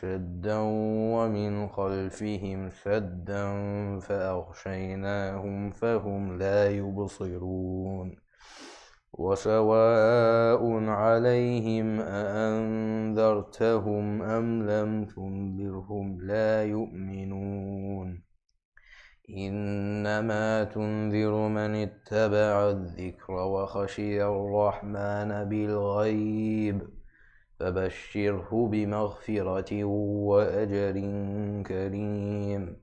سدا ومن خلفهم سدا فأغشيناهم فهم لا يبصرون وسواء عليهم أأنذرتهم أم لم تنذرهم لا يؤمنون إنما تنذر من اتبع الذكر وخشي الرحمن بالغيب فبشره بمغفرة وأجر كريم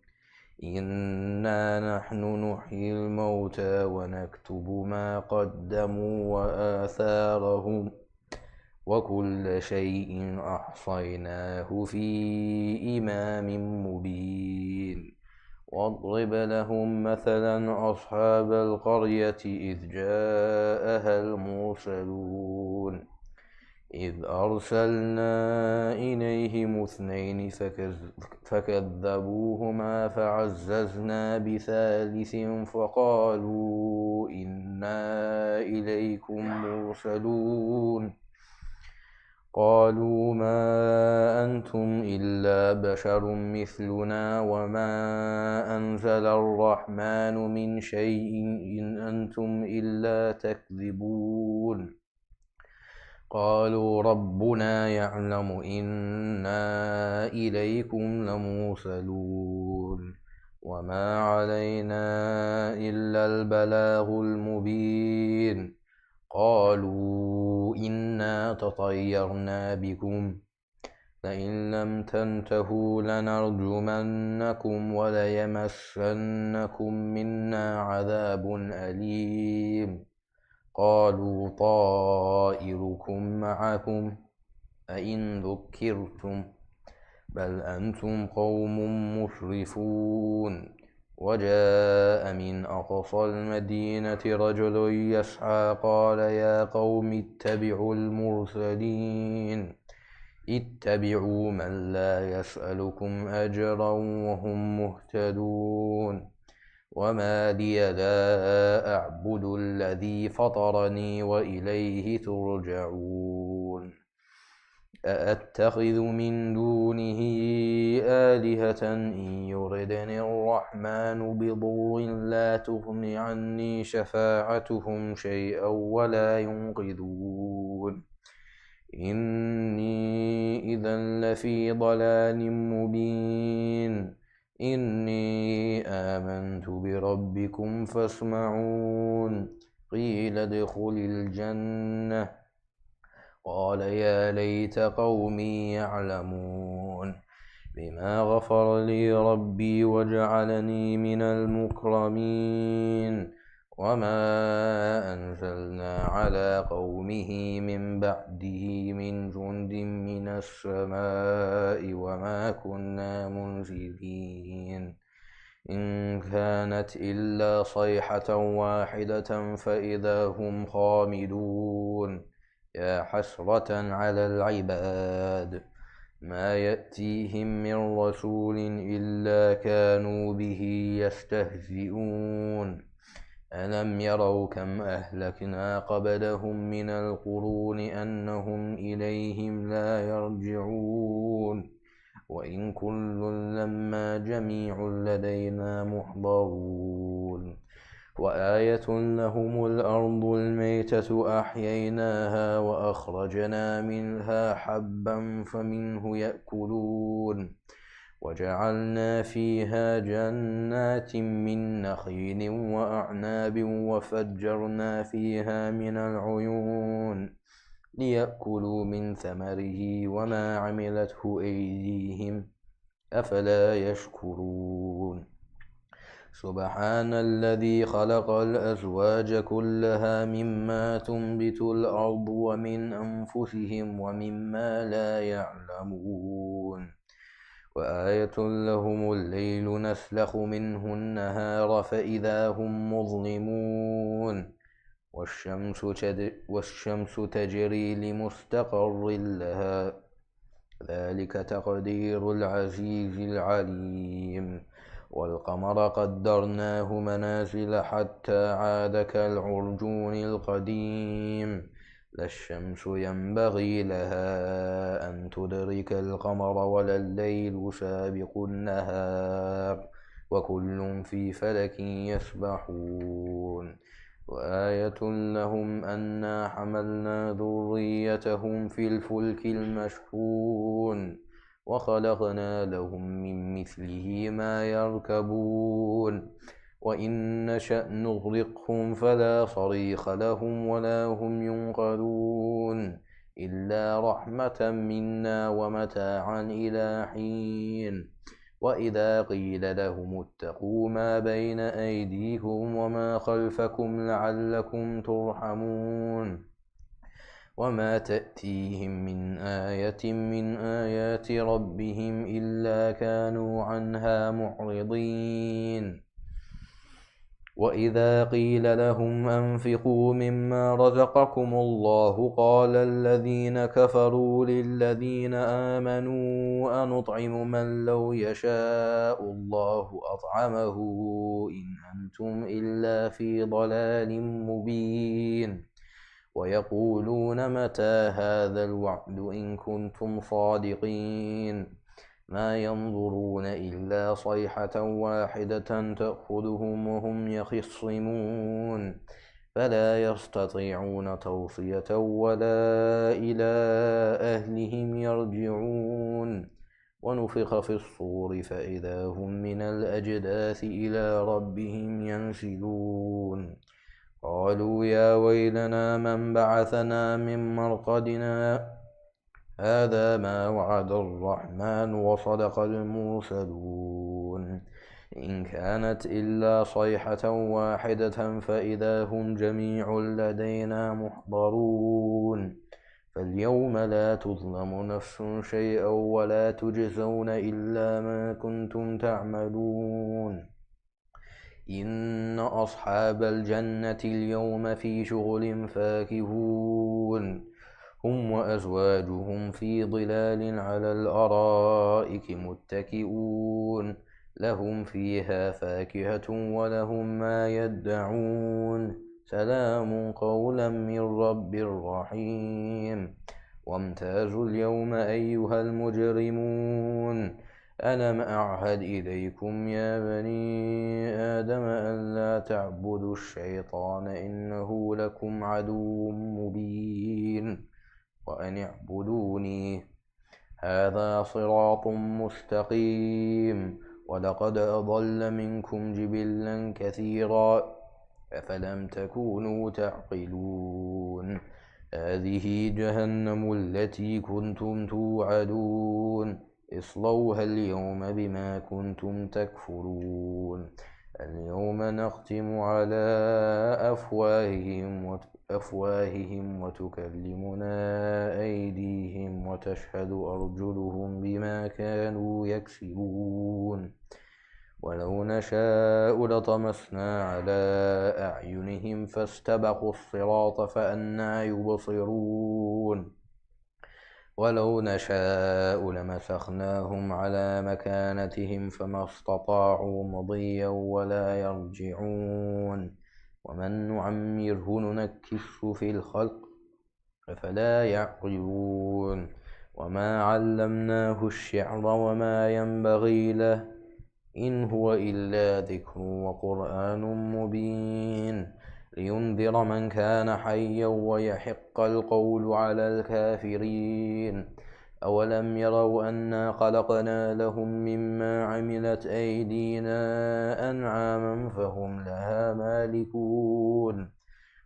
إنا نحن نحيي الموتى ونكتب ما قدموا وآثارهم وكل شيء أحصيناه في إمام مبين واضرب لهم مثلا أصحاب القرية إذ جاءها المرسلون إذ أرسلنا إليهم اثنين فكذبوهما فعززنا بثالث فقالوا إنا إليكم مرسلون قالوا ما أنتم إلا بشر مثلنا وما أنزل الرحمن من شيء إن أنتم إلا تكذبون قالوا ربنا يعلم إنا إليكم لمرسلون وما علينا إلا البلاغ المبين قالوا إنا تطيرنا بكم لئن لم تنتهوا لنرجمنكم وليمسنكم منا عذاب أليم قالوا طائركم معكم أئن ذكرتم بل أنتم قوم مسرفون وجاء من أقصى المدينة رجل يسعى قال يا قوم اتبعوا المرسلين اتبعوا من لا يسألكم أجرا وهم مهتدون وما لي لا أعبد الذي فطرني وإليه ترجعون أأتخذ من دونه آلهة إن يردني الرحمن بضر لا تغن عني شفاعتهم شيئا ولا ينقذون إني إذا لفي ضلال مبين إني آمنت بربكم فاسمعون قيل ادخل الجنة قال يا ليت قومي يعلمون بما غفر لي ربي وجعلني من المكرمين وما أنزلنا على قومه من بعده من جند من السماء وما كنا منزلين إن كانت إلا صيحة واحدة فإذا هم خامدون يا حسرة على العباد ما يأتيهم من رسول إلا كانوا به يستهزئون ألم يروا كم أهلكنا قبلهم من القرون أنهم إليهم لا يرجعون وإن كل لما جميع لدينا محضرون وآية لهم الأرض الميتة أحييناها وأخرجنا منها حبا فمنه يأكلون وجعلنا فيها جنات من نخيل وأعناب وفجرنا فيها من العيون ليأكلوا من ثمره وما عملته أيديهم أفلا يشكرون سبحان الذي خلق الأزواج كلها مما تنبت الأرض ومن أنفسهم ومما لا يعلمون وآية لهم الليل نسلخ منه النهار فإذا هم مظلمون والشمس تجري لمستقر لها ذلك تقدير العزيز العليم والقمر قدرناه منازل حتى عاد كالعرجون القديم لا الشمس ينبغي لها أن تدرك القمر ولا الليل سابق النهار وكل في فلك يسبحون وآية لهم أنا حملنا ذريتهم في الفلك المشحون وخلقنا لهم من مثله ما يركبون وإن نشأ نغرقهم فلا صريخ لهم ولا هم ينقذون إلا رحمة منا ومتاعا إلى حين وإذا قيل لهم اتقوا ما بين أيديكم وما خلفكم لعلكم ترحمون وما تأتيهم من آية من آيات ربهم إلا كانوا عنها معرضين وإذا قيل لهم أنفقوا مما رزقكم الله قال الذين كفروا للذين آمنوا أنطعم من لو يشاء الله أطعمه إن أنتم إلا في ضلال مبين ويقولون متى هذا الوعد إن كنتم صادقين ما ينظرون إلا صيحة واحدة تأخذهم وهم يخصمون فلا يستطيعون توصية ولا إلى أهلهم يرجعون ونفخ في الصور فإذا هم من الأجداث إلى ربهم ينسلون قالوا يا ويلنا من بعثنا من مرقدنا هذا ما وعد الرحمن وصدق المرسلون إن كانت إلا صيحة واحدة فإذا هم جميع لدينا محضرون فاليوم لا تظلم نفس شيئا ولا تجزون إلا ما كنتم تعملون إن أصحاب الجنة اليوم في شغل فاكهون هم وأزواجهم في ظلال على الأرائك متكئون لهم فيها فاكهة ولهم ما يدعون سلام قولا من رب رحيم وامتازوا اليوم أيها المجرمون ألم أعهد إليكم يا بني آدم ألا تعبدوا الشيطان إنه لكم عدو مبين وأن اعبدوني هذا صراط مستقيم ولقد أضل منكم جبلا كثيرا أفلم تكونوا تعقلون هذه جهنم التي كنتم توعدون اصلوها اليوم بما كنتم تكفرون اليوم نختم على أفواههم وتكلمنا أيديهم وتشهد أرجلهم بما كانوا يكسبون ولو نشاء لطمسنا على أعينهم فاستبقوا الصراط فأنى يبصرون ولو نشاء لمسخناهم على مكانتهم فما استطاعوا مضيا ولا يرجعون ومن نعمره ننكسه في الخلق أفلا يعقلون وما علمناه الشعر وما ينبغي له إن هو إلا ذكر وقرآن مبين لينذر من كان حيا ويحق القول على الكافرين أولم يروا أنا خلقنا لهم مما عملت أيدينا أنعاما فهم لها مالكون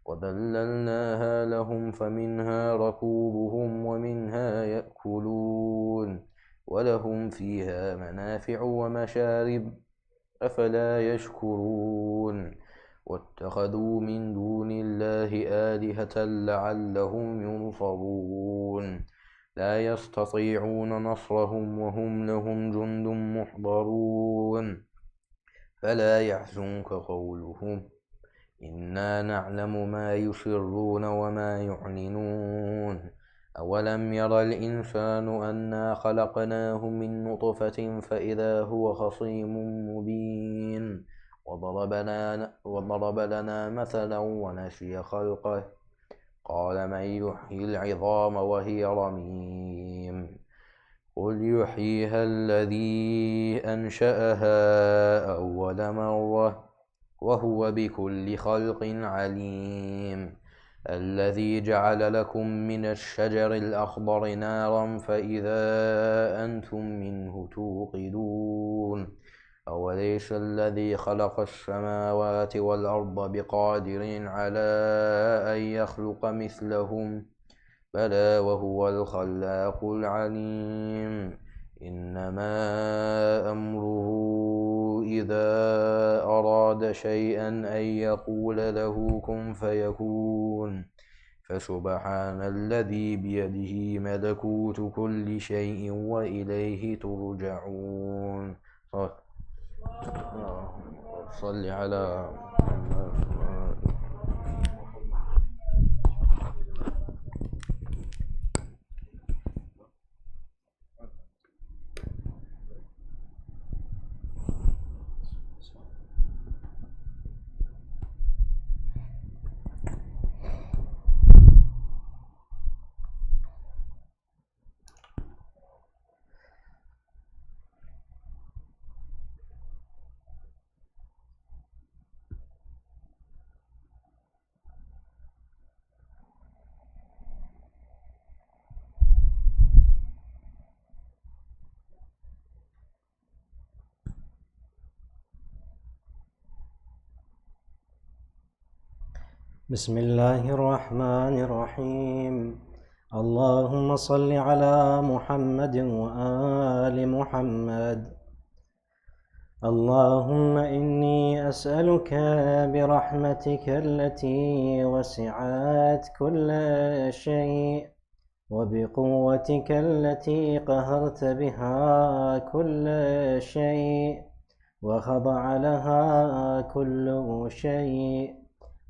وذللناها لهم فمنها ركوبهم ومنها يأكلون ولهم فيها منافع ومشارب أفلا يشكرون واتخذوا من دون الله آلهة لعلهم ينصرون لا يستطيعون نصرهم وهم لهم جند محضرون فلا يحزنك قولهم إنا نعلم ما يسرون وما يعلنون أولم ير الإنسان أنا خلقناه من نطفة فإذا هو خصيم مبين وضرب لنا مثلا ونسي خلقه قال من يحيي العظام وهي رميم قل يحييها الذي أنشأها أول مرة وهو بكل خلق عليم الذي جعل لكم من الشجر الأخضر نارا فإذا أنتم منه توقدون أوليس الذي خلق السماوات والأرض بقادر على أن يخلق مثلهم بلى وهو الخلاق العليم إنما أمره إذا أراد شيئا أن يقول له كن فيكون فسبحان الذي بيده ملكوت كل شيء وإليه ترجعون صل على محمد. بسم الله الرحمن الرحيم اللهم صل على محمد وآل محمد اللهم إني أسألك برحمتك التي وسعت كل شيء وبقوتك التي قهرت بها كل شيء وخضع لها كل شيء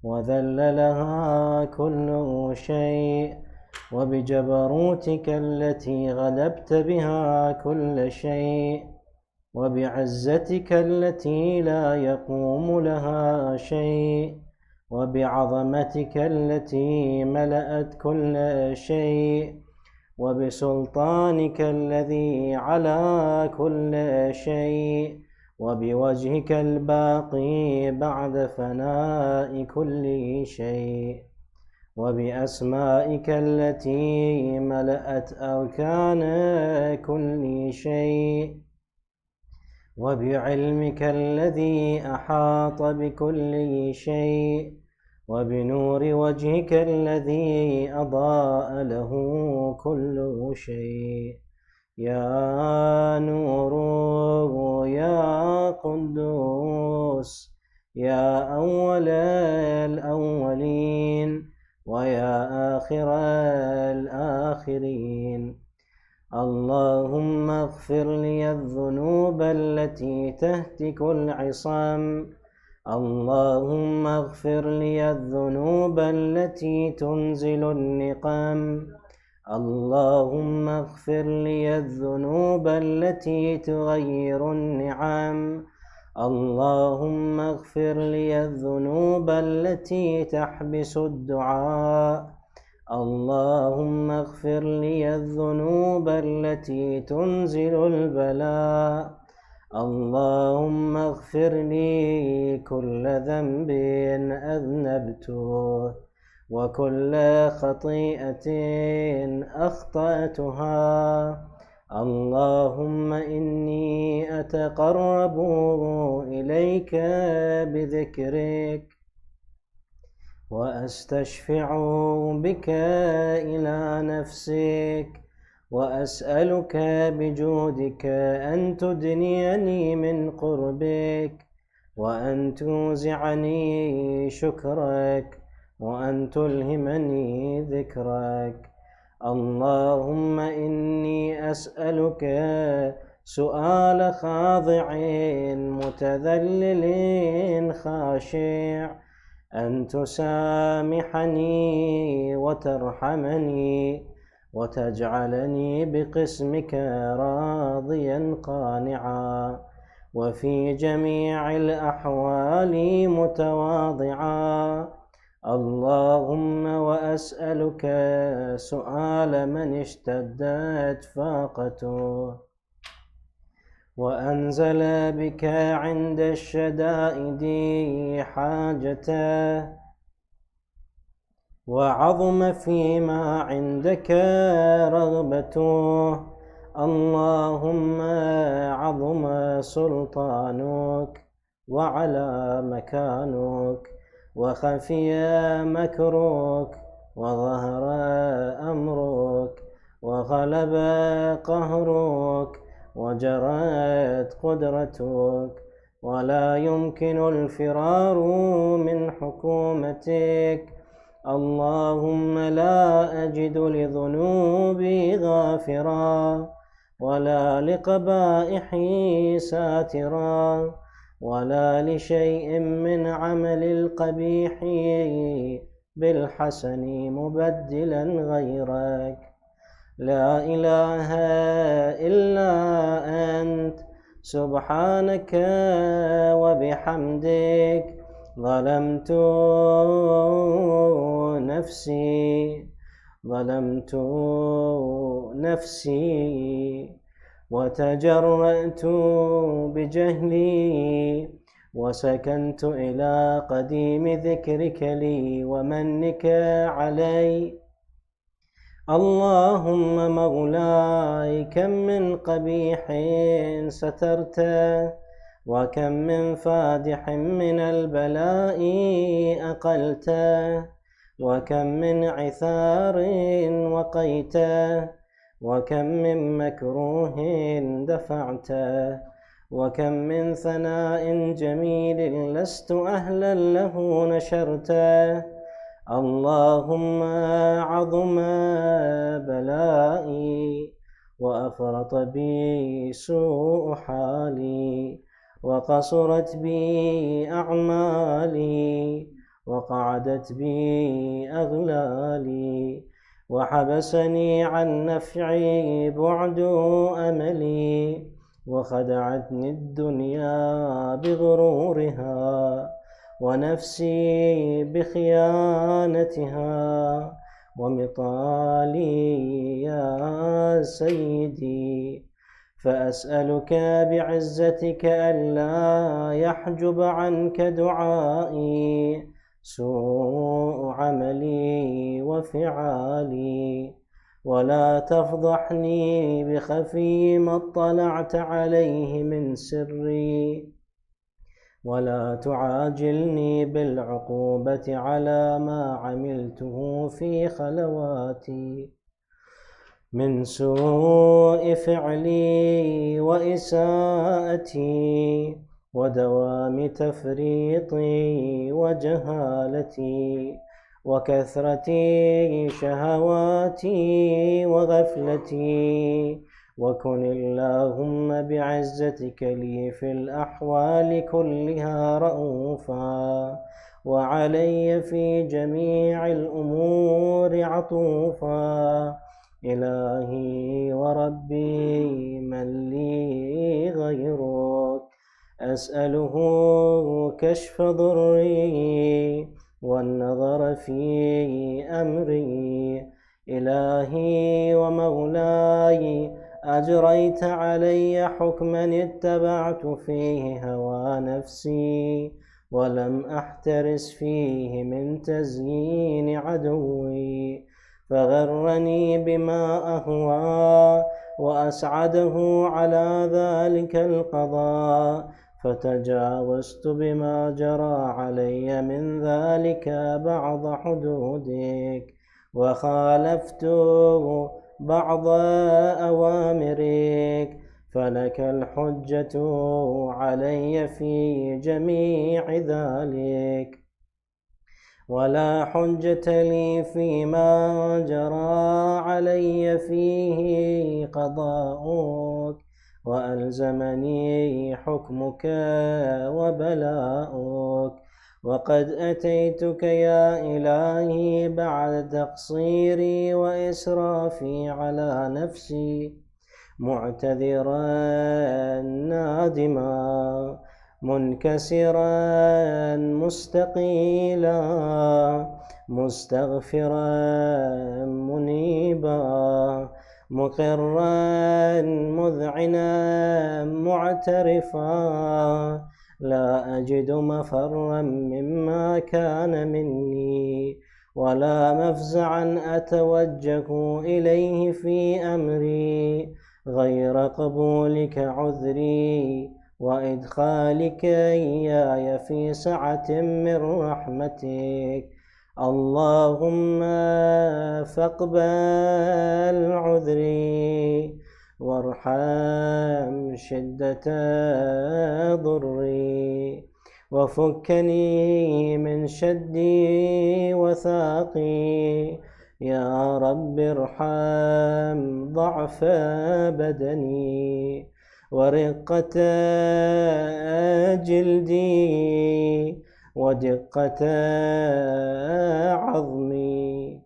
وذل لها كل شيء وبجبروتك التي غلبت بها كل شيء وبعزتك التي لا يقوم لها شيء وبعظمتك التي ملأت كل شيء وبسلطانك الذي على كل شيء وبوجهك الباقي بعد فناء كل شيء وبأسمائك التي ملأت أركان كل شيء وبعلمك الذي أحاط بكل شيء وبنور وجهك الذي أضاء له كل شيء يا نور يا قدوس يا أول الأولين ويا آخر الآخرين اللهم اغفر لي الذنوب التي تهتك العصام اللهم اغفر لي الذنوب التي تنزل النقام اللهم اغفر لي الذنوب التي تغير النعم اللهم اغفر لي الذنوب التي تحبس الدعاء اللهم اغفر لي الذنوب التي تنزل البلاء اللهم اغفر لي كل ذنب أذنبته وكل خطيئة أخطأتها اللهم إني أتقرب إليك بذكرك وأستشفع بك إلى نفسك وأسألك بجودك أن تدنيني من قربك وأن توزعني شكرك وأن تلهمني ذكرك اللهم إني أسألك سؤال خاضع متذلل خاشع أن تسامحني وترحمني وتجعلني بقسمك راضيا قانعا وفي جميع الأحوال متواضعا اللهم وأسألك سؤال من اشتدت فاقته وأنزل بك عند الشدائد حاجته وعظم فيما عندك رغبته. اللهم عظم سلطانك وعلى مكانك وخفي مكرك وظهر أمرك وغلب قهرك وجرت قدرتك ولا يمكن الفرار من حكومتك. اللهم لا أجد لذنوبي غافرا ولا لقبائحي ساترا ولا لشيء من عمل القبيح بالحسن مبدلا غيرك. لا إله إلا أنت سبحانك وبحمدك ظلمت نفسي وتجرأت بجهلي وسكنت إلى قديم ذكرك لي ومنك علي. اللهم مولاي كم من قبيح سترته وكم من فادح من البلاء أقلته وكم من عثار وقيته وكم من مكروه دفعته وكم من ثناء جميل لست أهلا له نشرته. اللهم عظم بلائي وأفرط بي سوء حالي وقصرت بي أعمالي وقعدت بي أغلالي وحبسني عن نفعي بعد أملي وخدعتني الدنيا بغرورها ونفسي بخيانتها ومطالي يا سيدي. فأسألك بعزتك ألا يحجب عنك دعائي سوء عملي وفعالي ولا تفضحني بخفي ما اطلعت عليه من سري ولا تعاجلني بالعقوبة على ما عملته في خلواتي من سوء فعلي وإساءتي ودوام تفريطي وجهالتي وكثرة شهواتي وغفلتي. وكن اللهم بعزتك لي في الأحوال كلها رؤوفا وعلي في جميع الأمور عطوفا. إلهي وربي من لي غيرك أسأله كشف ضري والنظر في أمري. إلهي ومولاي أجريت علي حكما اتبعت فيه هوى نفسي ولم أحترس فيه من تزيين عدوي فغرني بما أهوى وأسعده على ذلك القضاء فتجاوزت بما جرى علي من ذلك بعض حدودك وخالفت بعض أوامرك فلك الحجة علي في جميع ذلك ولا حجة لي فيما جرى علي فيه قضاؤك وألزمني حكمك وبلاؤك. وقد أتيتك يا إلهي بعد تقصيري وإسرافي على نفسي معتذرا نادما منكسرا مستقيلا مستغفرا منيبا مقرا مذعنا معترفا لا أجد مفرا مما كان مني ولا مفزعا أتوجه إليه في أمري غير قبولك عذري وإدخالك إياي في سعة من رحمتك اللهم فاقبل عذري وارحم شدة ضري وفكني من شدي وثاقي يا رب ارحم ضعف بدني ورقة جلدي ودقة عظمي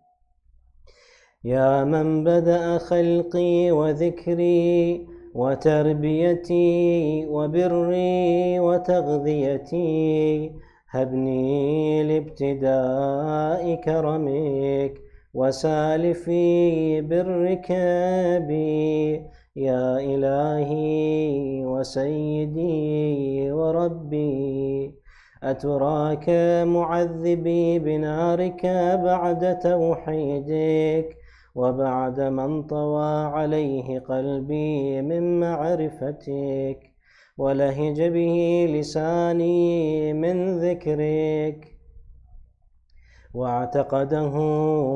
يا من بدأ خلقي وذكري وتربيتي وبري وتغذيتي هبني لابتداء كرمك وسالفي برك بي يا إلهي وسيدي وربي أتراك معذبي بنارك بعد توحيدك وبعد ما انطوى عليه قلبي من معرفتك ولهج به لساني من ذكرك واعتقده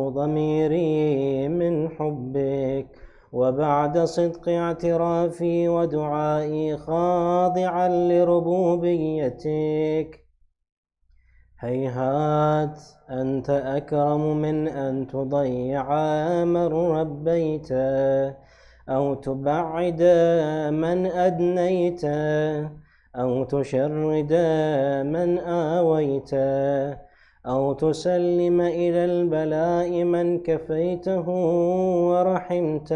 ضميري من حبك وبعد صدق اعترافي ودعائي خاضعا لربوبيتك هيهات أنت أكرم من أن تضيع من ربيت أو تبعد من أدنيت أو تشرد من آويت أو تسلم إلى البلاء من كفيته ورحمت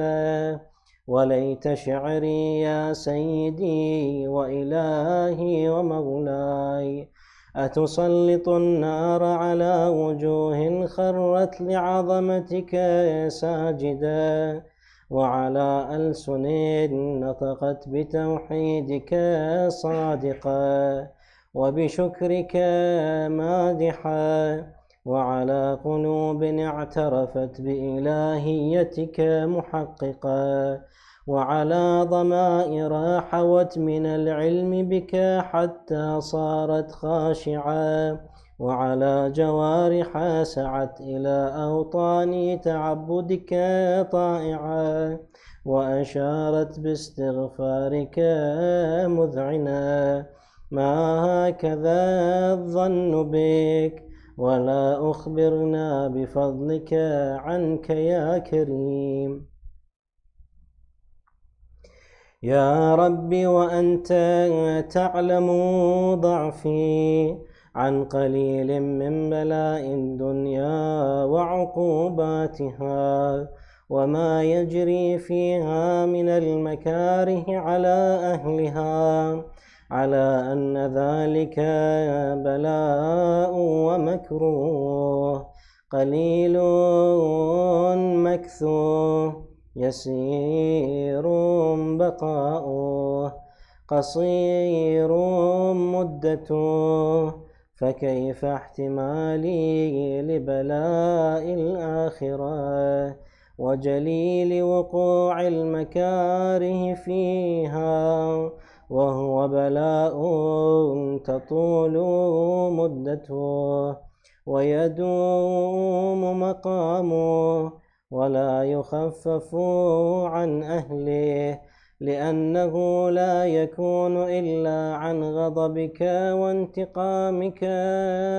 وليت شعري يا سيدي وإلهي ومولاي أتسلط النار على وجوه خرت لعظمتك ساجدا وعلى ألسن نطقت بتوحيدك صادقا وبشكرك مادحا وعلى قلوب اعترفت بإلهيتك محققا وعلى ضمائر حوت من العلم بك حتى صارت خاشعة وعلى جوارح سعت إلى أوطان تعبدك طائعة وأشارت باستغفارك مذعنا ما هكذا الظن بك ولا أخبرنا بفضلك عنك يا كريم يا ربي وأنت تعلم ضعفي عن قليل من بلاء الدنيا وعقوباتها وما يجري فيها من المكاره على أهلها على أن ذلك بلاء ومكروه قليل مكثوه يسير بقاؤه قصير مدته فكيف احتمالي لبلاء الآخرة وجليل وقوع المكاره فيها وهو بلاء تطول مدته ويدوم مقامه ولا يخفف عن أهله لأنه لا يكون إلا عن غضبك وانتقامك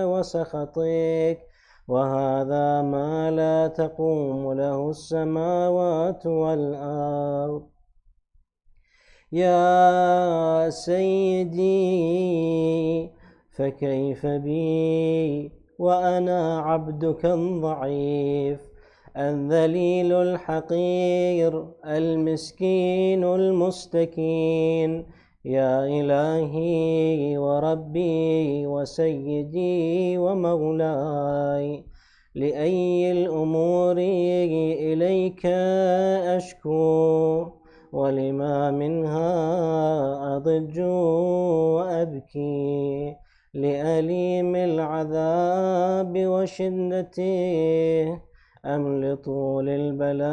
وسخطك وهذا ما لا تقوم له السماوات والأرض يا سيدي فكيف بي وأنا عبدك الضعيف الذليل الحقير المسكين المستكين يا إلهي وربي وسيدي ومولاي، لأي الأمور إليك أشكو، ولما منها أضج وأبكي، لأليم العذاب وشدته أم لطول البلاء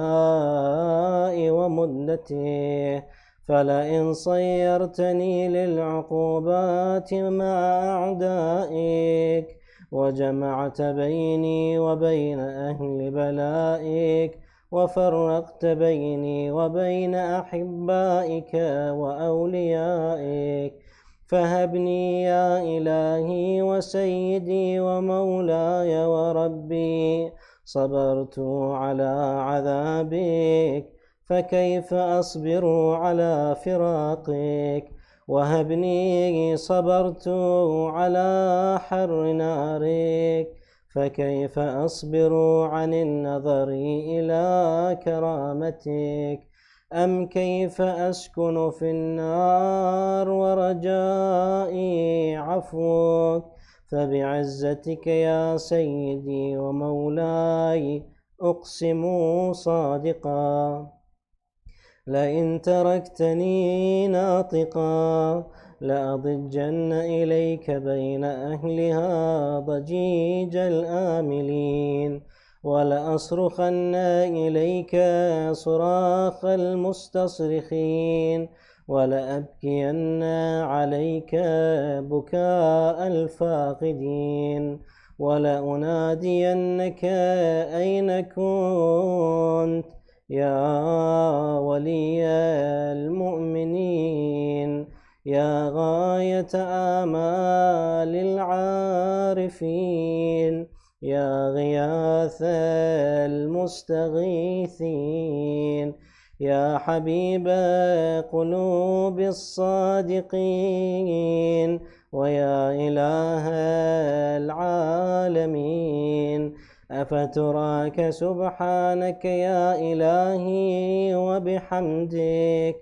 ومدته؟ فلئن صيرتني للعقوبات مع أعدائك، وجمعت بيني وبين أهل بلائك، وفرقت بيني وبين أحبائك وأوليائك، فهبني يا إلهي وسيدي ومولاي وربي، صبرت على عذابك، فكيف أصبر على فراقك؟ وهبني صبرت على حر نارك، فكيف أصبر عن النظر إلى كرامتك؟ أم كيف أسكن في النار ورجائي عفوك؟ فبعزتك يا سيدي ومولاي أقسم صادقا، لئن تركتني ناطقا لأضجن إليك بين أهلها ضجيج الآملين، ولأصرخن إليك صراخ المستصرخين، ولأبكين عليك بكاء الفاقدين، ولأنادينك أين كنت يا ولي المؤمنين، يا غاية آمال العارفين، يا غياث المستغيثين، يا حبيب قلوب الصادقين، ويا إله العالمين. أفتراك سبحانك يا إلهي وبحمدك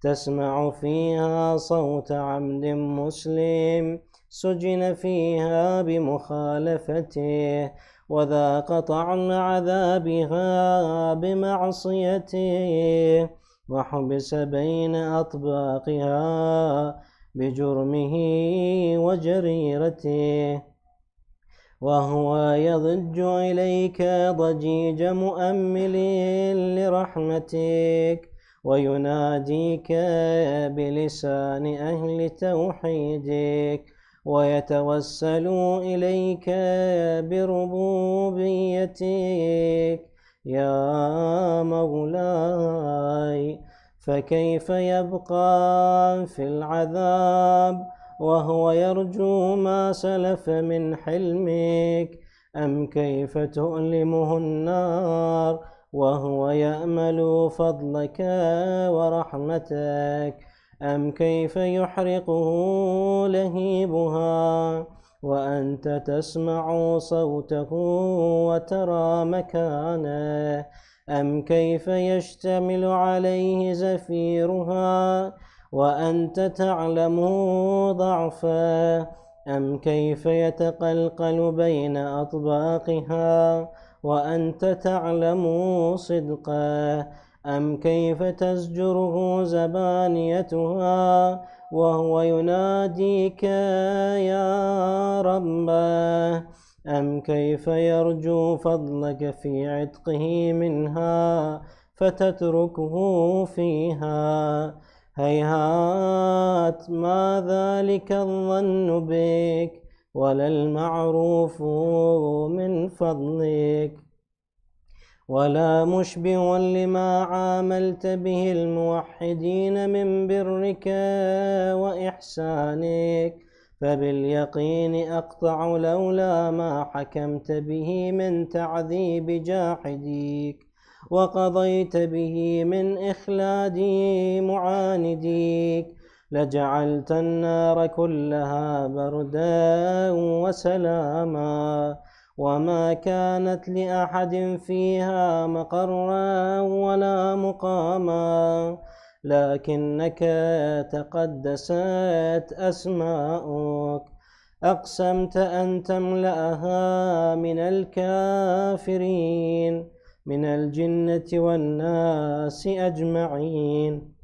تسمع فيها صوت عبد مسلم سجن فيها بمخالفته، وذاق طعم عذابها بمعصيته، وحبس بين أطباقها بجرمه وجريرته، وهو يضج إليك ضجيج مؤمل لرحمتك، ويناديك بلسان أهل توحيدك، ويتوسل إليك بربوبيتك يا مولاي. فكيف يبقى في العذاب وهو يرجو ما سلف من حلمك؟ أم كيف تؤلمه النار وهو يأمل فضلك ورحمتك؟ أم كيف يحرقه لهيبها وأنت تسمع صوته وترى مكانه؟ أم كيف يشتمل عليه زفيرها وأنت تعلم ضعفه؟ أم كيف يتقلقل بين أطباقها وأنت تعلم صدقه؟ أم كيف تزجره زبانيتها وهو يناديك يا ربه؟ أم كيف يرجو فضلك في عتقه منها فتتركه فيها؟ هيهات ما ذلك الظن بك ولا المعروف من فضلك، ولا مشبه لما عاملت به الموحدين من برك وإحسانك. فباليقين أقطع لولا ما حكمت به من تعذيب جاحديك، وقضيت به من إخلاد معانديك، لجعلت النار كلها بردا وسلاما، وما كانت لأحد فيها مقرا ولا مقاما. لكنك تقدست أسماؤك. أقسمت أن تملأها من الكافرين من الجنة والناس أجمعين،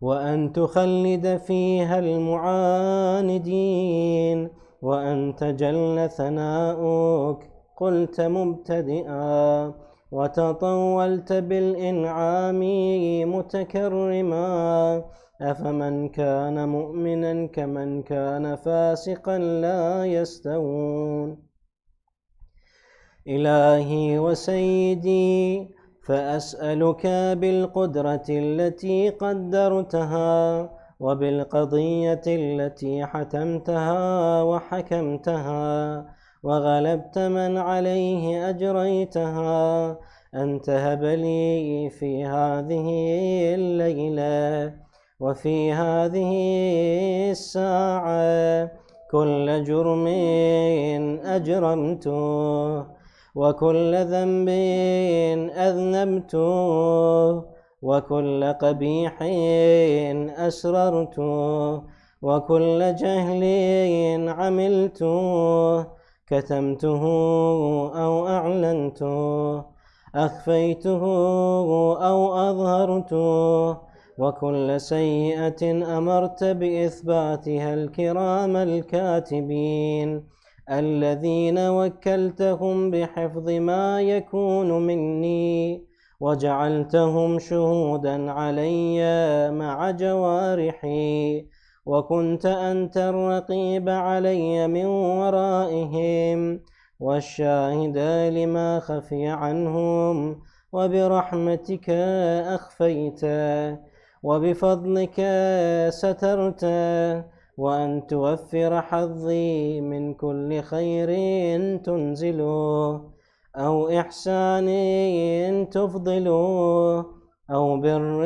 وأن تخلد فيها المعاندين، وأنت جل ثناؤك قلت مبتدئا، وتطولت بالإنعام متكرما. أفمن كان مؤمنا كمن كان فاسقا لا يستوون. إلهي وسيدي، فأسألك بالقدرة التي قدرتها، وبالقضية التي حتمتها وحكمتها، وغلبت من عليه أجريتها، أن تهب لي في هذه الليلة وفي هذه الساعة كل جرم أجرمته، وكل ذنب أذنبته، وكل قبيح أسررته، وكل جهل عملته، كتمته أو أعلنته، أخفيته أو أظهرته، وكل سيئة أمرت بإثباتها الكرام الكاتبين الذين وكلتهم بحفظ ما يكون مني، وجعلتهم شهودا علي مع جوارحي، وكنت أنت الرقيب علي من ورائهم والشاهد لما خفي عنهم، وبرحمتك أخفيت، وبفضلك سترت، وأن توفر حظي من كل خير تنزله، أو إحسان تفضله، أو بر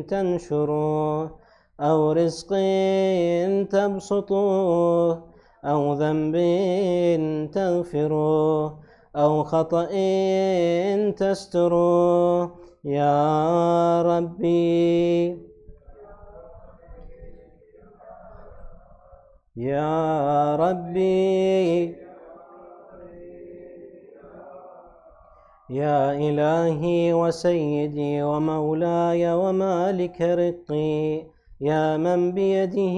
تنشره، أو رزق تبسطه، أو ذنب تغفره، أو خطأ تستره يا ربي يا ربي. يا إلهي وسيدي ومولاي ومالك رقي، يا من بيده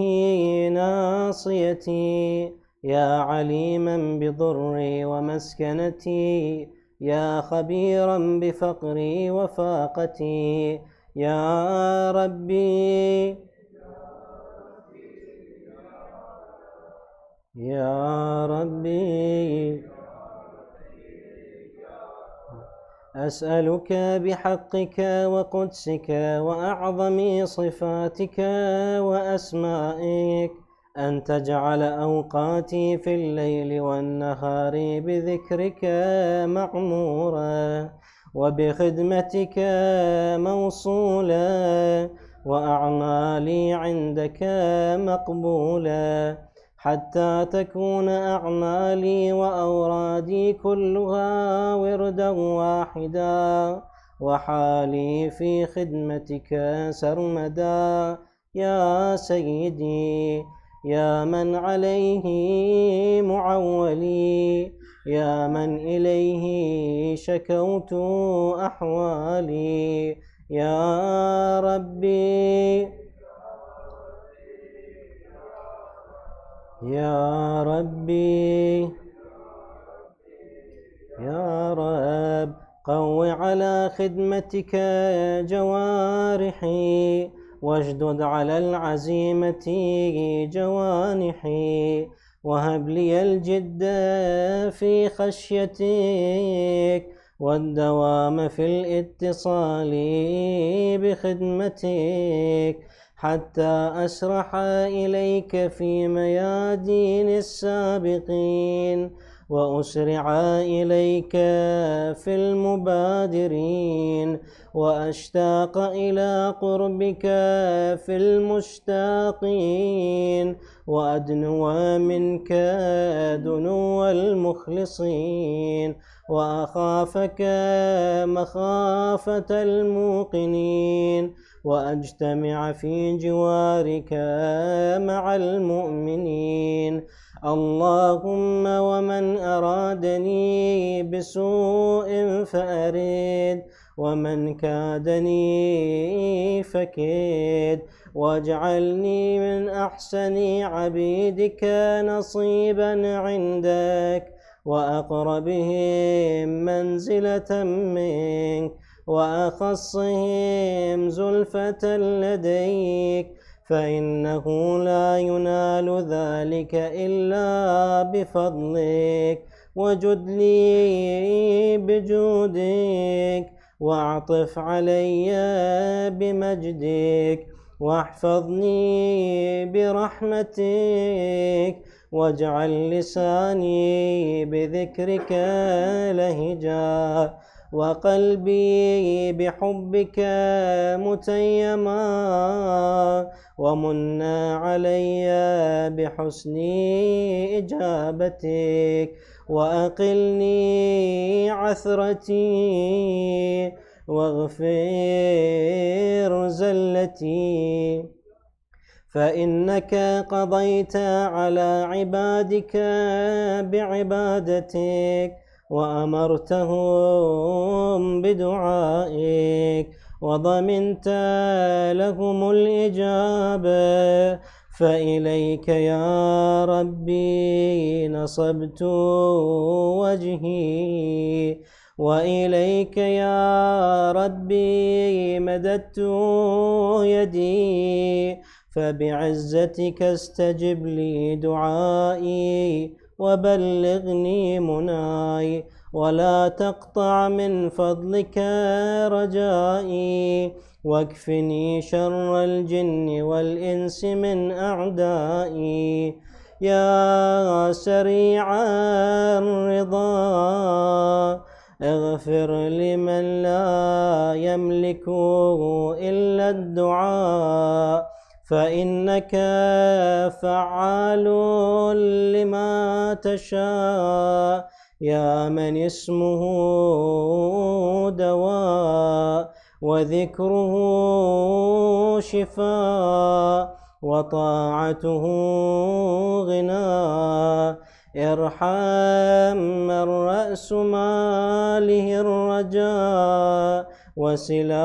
ناصيتي، يا عليما بضري ومسكنتي، يا خبيرا بفقري وفاقتي يا ربي يا ربي. أسألك بحقك وقدسك وأعظم صفاتك وأسمائك أن تجعل أوقاتي في الليل والنهار بذكرك معمورة، وبخدمتك موصولة، وأعمالي عندك مقبولة، حتى تكون أعمالي وأورادي كلها وردا واحدا، وحالي في خدمتك سرمدا يا سيدي، يا من عليه معولي، يا من إليه شكوت أحوالي يا ربي يا ربي يا رب. قو على خدمتك جوارحي، واشدد على العزيمة جوانحي، وهب لي الجد في خشيتك، والدوام في الاتصال بخدمتك، حتى أسرح إليك في ميادين السابقين، وأسرع إليك في المبادرين، وأشتاق إلى قربك في المشتاقين، وأدنو منك دنو المخلصين، وأخافك مخافة الموقنين، وأجتمع في جوارك مع المؤمنين. اللهم ومن أرادني بسوء فأرد، ومن كادني فكيد، واجعلني من أحسن عبيدك نصيبا عندك، وأقربهم منزلة منك، وأخصهم زلفة لديك، فإنه لا ينال ذلك إلا بفضلك. وجد لي بجودك، واعطف علي بمجدك، واحفظني برحمتك، واجعل لساني بذكرك لهجا، وقلبي بحبك متيما، ومن علي بحسن إجابتك، وأقلني عثرتي، واغفر زلتي. فإنك قضيت على عبادك بعبادتك، وأمرتهم بدعائك، وضمنت لهم الإجابة. فإليك يا ربي نصبت وجهي، وإليك يا ربي مددت يدي، فبعزتك استجب لي دعائي، وبلغني مناي، ولا تقطع من فضلك رجائي، واكفني شر الجن والإنس من أعدائي. يا سريع الرضا اغفر لمن لا يملك إلا الدعاء، فإنك فعال لما تشاء، يا من اسمه دواء، وذكره شفاء، وطاعته غنى. ارحم من رأس ماله الرجاء، وسلاحه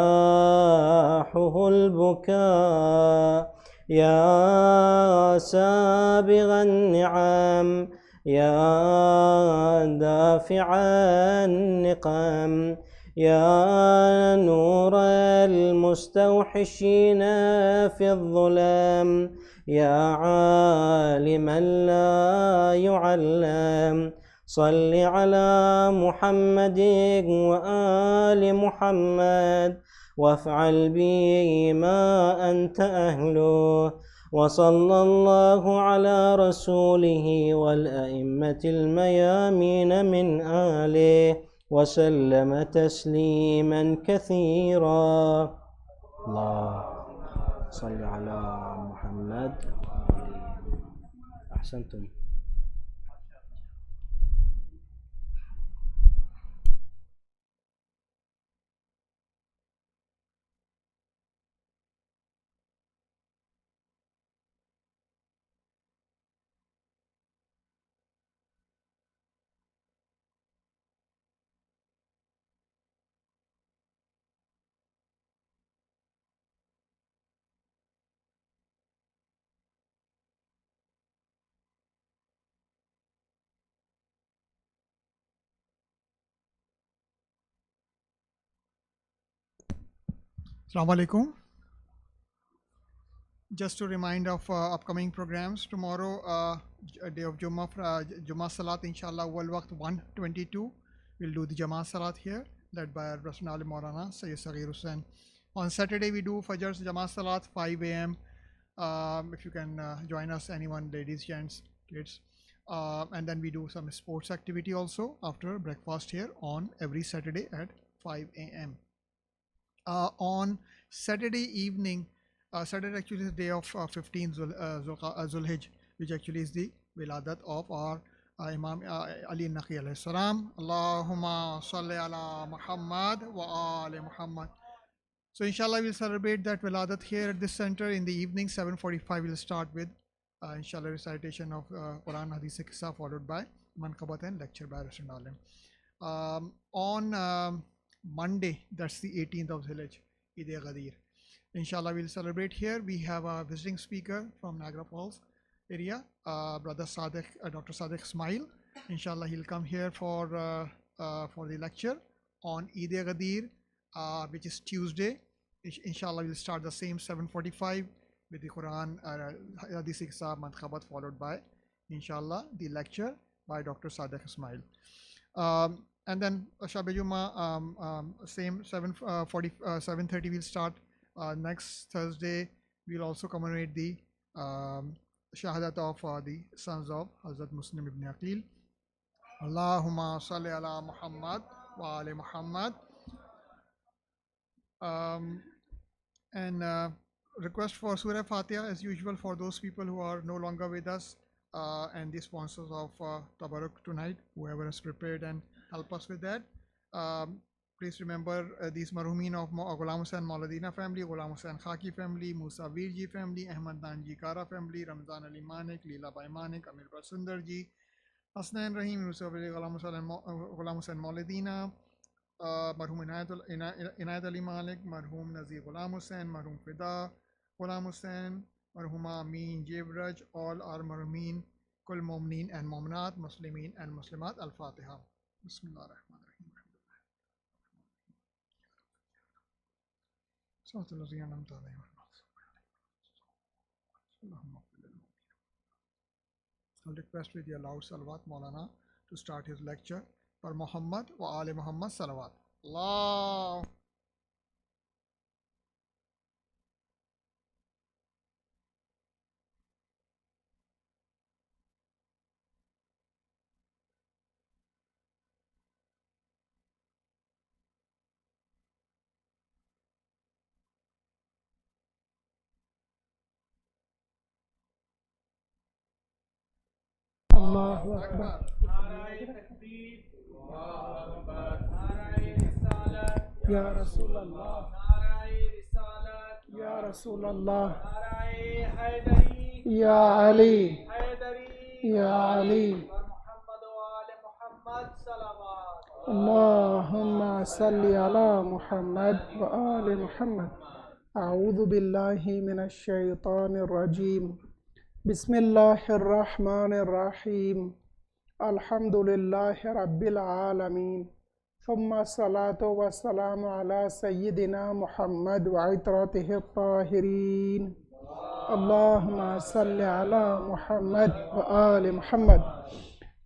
البكاء. يا سابغ النعم، يا دافع النقم، يا نور المستوحشين في الظلام، يا عالما لا يعلم، صل على محمد وآل محمد، وافعل بي ما أنت أهله. وصلى الله على رسوله والأئمة الميامين من آله، وسلم تسليما كثيرا. الله صل على محمد. أحسنتم. Assalamu alaikum. Just to remind of upcoming programs tomorrow, day of Jumma, Jumma Salat, inshallah, Wal Waqt 122. We'll do the Jama Salat here, led by our Rasul Ali Maulana Sayyid Saghir Hussain. On Saturday, we do Fajr's Jama Salat 5 a.m. If you can join us, anyone, ladies, gents, kids. And then we do some sports activity also after breakfast here on every Saturday at 5 a.m. On Saturday evening, Saturday actually is the day of 15th Zulhijj. which actually is the wiladat of our Imam Ali Naqi alayhi salam. Allahumma salli ala Muhammad wa ali Muhammad. So inshallah we'll celebrate that wiladat here at this center in the evening. 7:45 we'll start with inshallah recitation of Quran Hadith Qissa, followed by manqabat and lecture by Rasul. On Monday, that's the 18th of Dhilaj, Eid-e-Ghadir. Inshallah, we'll celebrate here. We have a visiting speaker from Niagara Falls area, Brother Sadiq, Dr. Sadiq Ismail. Inshallah, he'll come here for the lecture on Eid-e-Ghadir, which is Tuesday. Inshallah, we'll start the same 7:45 with the Quran, Hadith Qissa, manqabat, followed by, inshallah, the lecture by Dr. Sadiq Ismail. And then Shabe Jumma, same 7:30 we'll start. Next Thursday we'll also commemorate the shahadat of the sons of Hazrat Muslim ibn Aqil. Allahumma salli ala Muhammad wa ali Muhammad. And request for Surah Fatiha as usual for those people who are no longer with us, and the sponsors of Tabarruk tonight, whoever has prepared and help us with that. Please remember these marhumeen of Ghulam Hussain Mauladina family, Ghulam Hussain Khaki family, Musa Virji family, Ahmad Danji Kara family, Ramzan Ali Manik, Leela Bai Manik, Amir Sundar ji, Hasnain Rahim, Yusuf Ali Ghulam Hussain Mauladina, marhum Inayat Ali Malik, marhum Nazir Ghulam Hussain, marhum Fida Ghulam Hussain, marhuma Amin Jevraj, all are marhumeen, Kul Mu'mineen and Mu'minat, Muslimeen and Muslimat. Al-Fatiha. Bismillah ar-Rahman ar-Rahim. I'll request with your loud salawat Maulana to start his lecture for Muhammad wa Ali Muhammad salawat. Allah. Allahu Akbar. Ya Rasulallah. Ya Rasulallah. Ya Ali. Ya Ali. Allahumma salli ala Muhammad wa ali Muhammad. A'udhu billahi minash shaitanir rajim. Bismillahir Rahmanir Rahim. Alhamdulillahi Rabbil Alameen. Thumma salatu wa salamu ala Sayyidina Muhammad wa itratihi at-tahirin. Allahumma salli ala Muhammad wa ali Muhammad.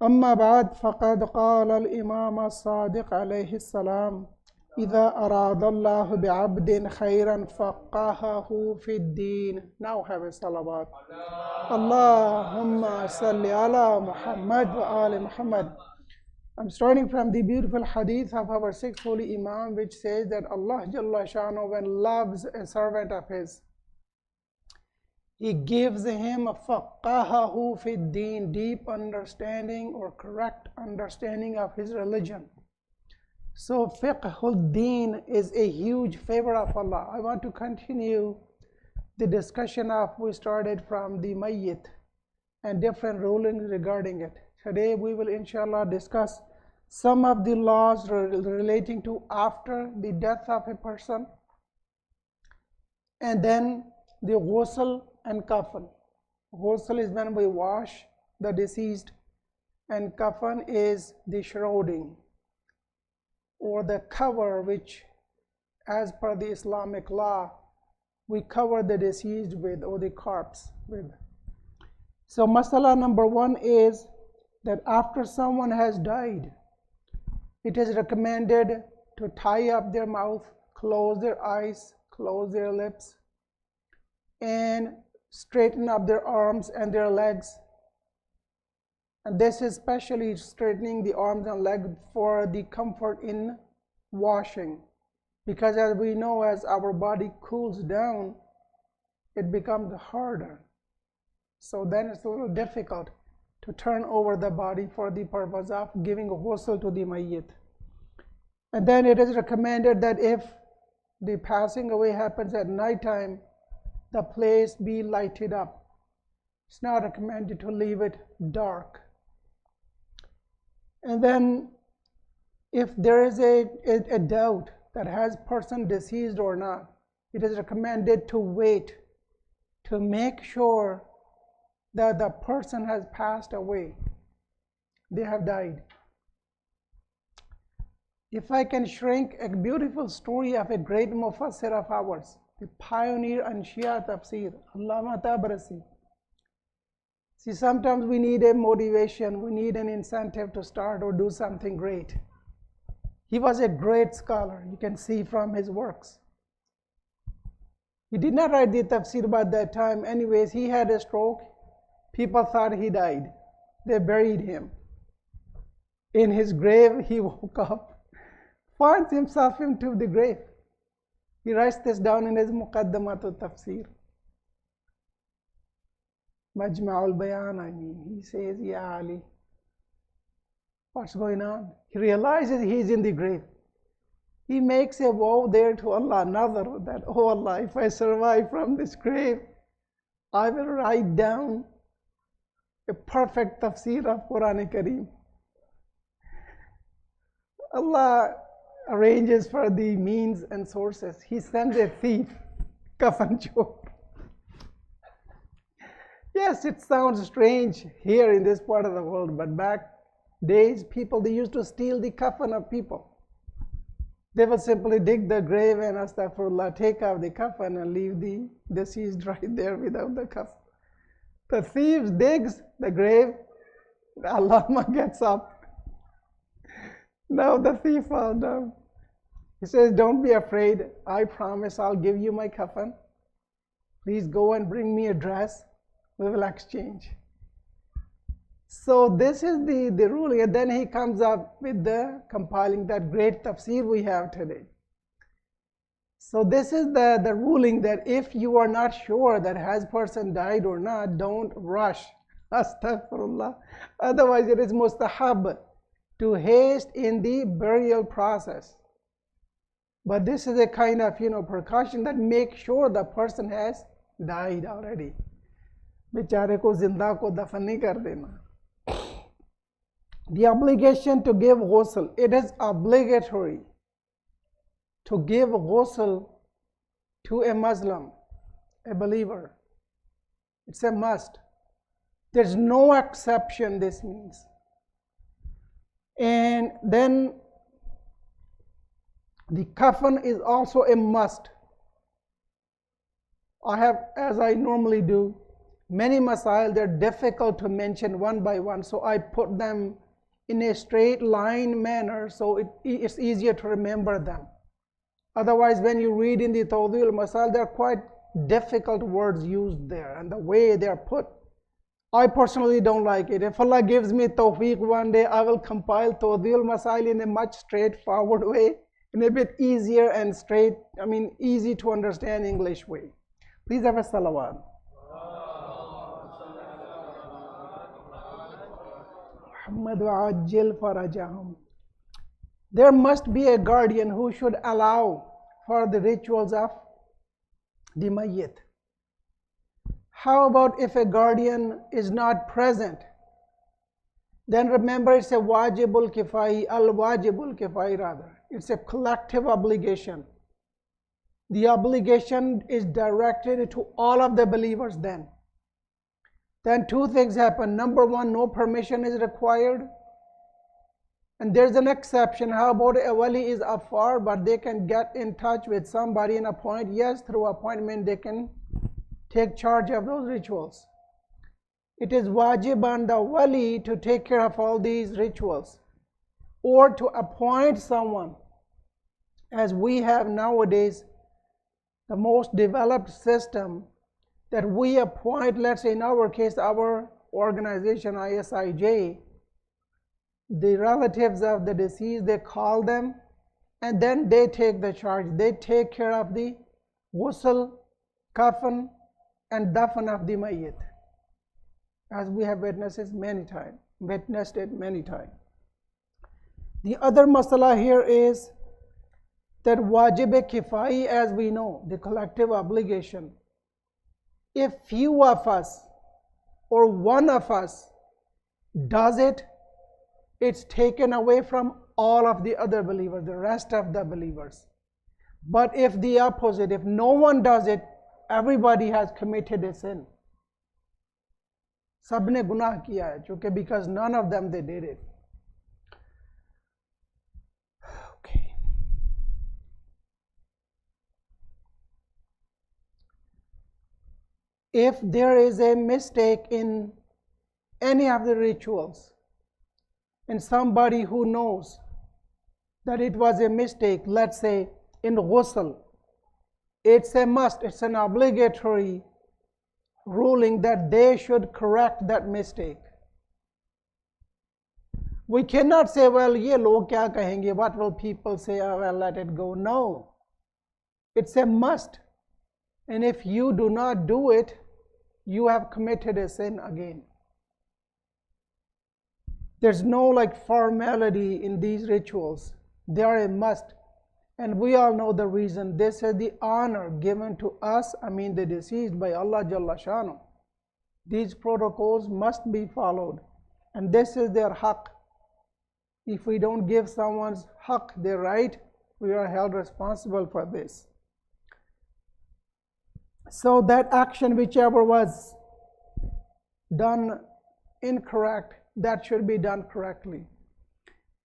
Amma ba'd, faqad qala al-Imam as-Sadiq alayhi salam, إذا أراد الله بعبد خيرا فقهه في الدين. Now have a salawat. Allahumma salli ala Muhammad wa ali Muhammad. I'm starting from the beautiful hadith of our sixth holy Imam, which says that Allah Jalla Shanu, when loves a servant of his, He gives him a faqahahu fi deen, deep understanding or correct understanding of his religion. So fiqhul deen is a huge favor of Allah. I want to continue the discussion of we started from the mayyit and different rulings regarding it. Today we will inshallah discuss some of the laws relating to after the death of a person, and then the ghusl and kafan. Ghusl is when we wash the deceased, and kafan is the shrouding or the cover, which as per the Islamic law we cover the deceased with, or the corpse with. So masala number one is that after someone has died, it is recommended to tie up their mouth, close their eyes, close their lips, and straighten up their arms and their legs. And this is especially straightening the arms and legs for the comfort in washing, because as we know, as our body cools down, it becomes harder. So then it's a little difficult to turn over the body for the purpose of giving a ghusl to the mayyit. And then it is recommended that if the passing away happens at night time, the place be lighted up. It's not recommended to leave it dark. And then if there is a doubt that has person deceased or not, it is recommended to wait to make sure that the person has passed away. They have died. If I can shrink a beautiful story of a great mufassir of ours, the pioneer and Shia tafsir, Allama Tabarsi. See, sometimes we need a motivation, we need an incentive to start or do something great. He was a great scholar, you can see from his works. He did not write the tafsir by that time. Anyways, he had a stroke. People thought he died. They buried him. In his grave, he woke up, finds himself into the grave. He writes this down in his Muqaddamatul Tafsir. Majma'ul Bayan, I mean. He says, Ya Ali, what's going on? He realizes he's in the grave. He makes a vow there to Allah, another, that, oh Allah, if I survive from this grave, I will write down a perfect tafsir of Quran Kareem. Allah arranges for the means and sources. He sends a thief, kafan chor. Yes, it sounds strange here in this part of the world, but back days, people, they used to steal the kafan of people. They will simply dig the grave and astaghfirullah, take out the kafan and leave the deceased right there without the kafan. The thief digs the grave, the Allama gets up. Now the thief falls down. He says, don't be afraid, I promise I'll give you my kafan. Please go and bring me a dress, we will exchange. So this is the ruling, and then he comes up with the compiling that great tafsir we have today. So this is the ruling, that if you are not sure that has person died or not, don't rush. Astaghfirullah. Otherwise it is mustahab to haste in the burial process. But this is a kind of precaution that makes sure the person has died already. बेचारे को जिंदा को दफन नहीं कर देना. The obligation to give ghusl, it is obligatory to give ghusl to a Muslim, a believer. It's a must. There's no exception, this means. And then the kafan is also a must. I have, as I normally do, many masail, they're difficult to mention one by one, so I put them in a straight line manner, so it's easier to remember them. Otherwise, when you read in the Tawdil Masal, there are quite difficult words used there, and the way they are put, I personally don't like it. If Allah gives me tawfiq one day, I will compile Tawdil Masail in a much straightforward way, in a bit easier and easy to understand English way. Please have a salawat. There must be a guardian who should allow for the rituals of the mayyit. How about if a guardian is not present? Then remember, it's a wajibul kifai, al-wajibul kifai rather. It's a collective obligation. The obligation is directed to all of the believers then. Then two things happen. Number one, no permission is required. And there's an exception. How about a wali is afar, but they can get in touch with somebody and appoint? Yes, through appointment they can take charge of those rituals. It is wajib on the wali to take care of all these rituals, or to appoint someone. As we have nowadays, the most developed system, that we appoint, let's say in our case, our organization ISIJ, the relatives of the deceased, they call them, and then they take the charge. They take care of the ghusl, kafan, and dafan of the mayyit. as we have witnessed it many times. The other masala here is that wajib kifai, as we know, the collective obligation. If few of us or one of us does it, it's taken away from all of the other believers, the rest of the believers. But if the opposite, if no one does it, everybody has committed a sin. सबने गुनाह किया है, क्योंकि because none of them they did it. Okay. If there is a mistake in any of the rituals, and somebody who knows that it was a mistake, let's say in ghusl, it's a must, it's an obligatory ruling that they should correct that mistake. We cannot say, well, ye log kya kahenge, what will people say, oh, well, let it go. No, it's a must. And if you do not do it, you have committed a sin again. There's no like formality in these rituals. They are a must. And we all know the reason. This is the honor given to us, the deceased, by Allah Jalla Shanu. These protocols must be followed. And this is their haqq. If we don't give someone's haqq, their right, we are held responsible for this. So that action, whichever was done incorrect, that should be done correctly.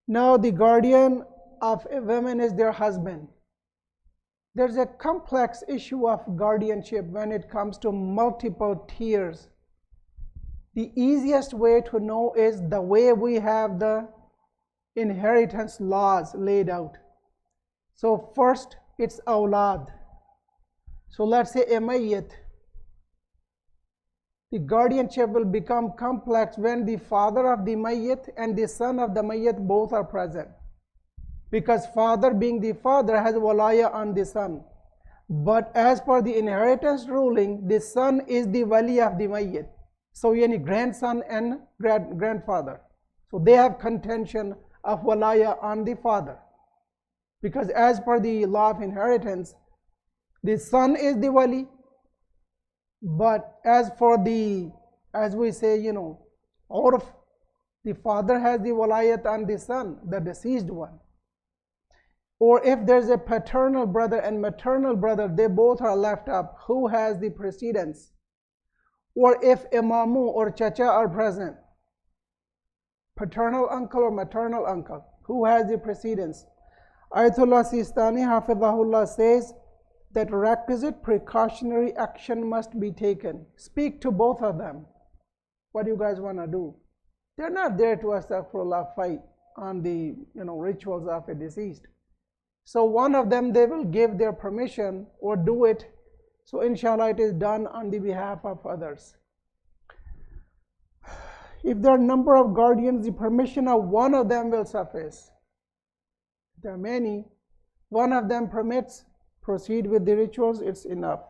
Now the guardian of a woman is their husband. There's a complex issue of guardianship when it comes to multiple tiers. The easiest way to know is the way we have the inheritance laws laid out. So first it's awlad. So let's say a mayyit. The guardianship will become complex when the father of the mayyit and the son of the mayyit both are present. Because father, being the father, has walaya on the son. But as per the inheritance ruling, the son is the wali of the mayyit. So yani grandson and grandfather. So they have contention of walaya on the father. Because as per the law of inheritance, the son is the wali. But as for the, as we say, urf, the father has the walayat on the son, the deceased one. Or if there's a paternal brother and maternal brother, they both are left up. Who has the precedence? Or if imamu or chacha are present, paternal uncle or maternal uncle, who has the precedence? Ayatollah Sistani Hafidhahullah says that requisite precautionary action must be taken. Speak to both of them. What do you guys want to do? They're not there to astaghfirullah fight on the rituals of a deceased. So one of them, they will give their permission or do it. So inshallah it is done on the behalf of others. If there are a number of guardians, the permission of one of them will suffice. If there are many, one of them permits, proceed with the rituals, it's enough.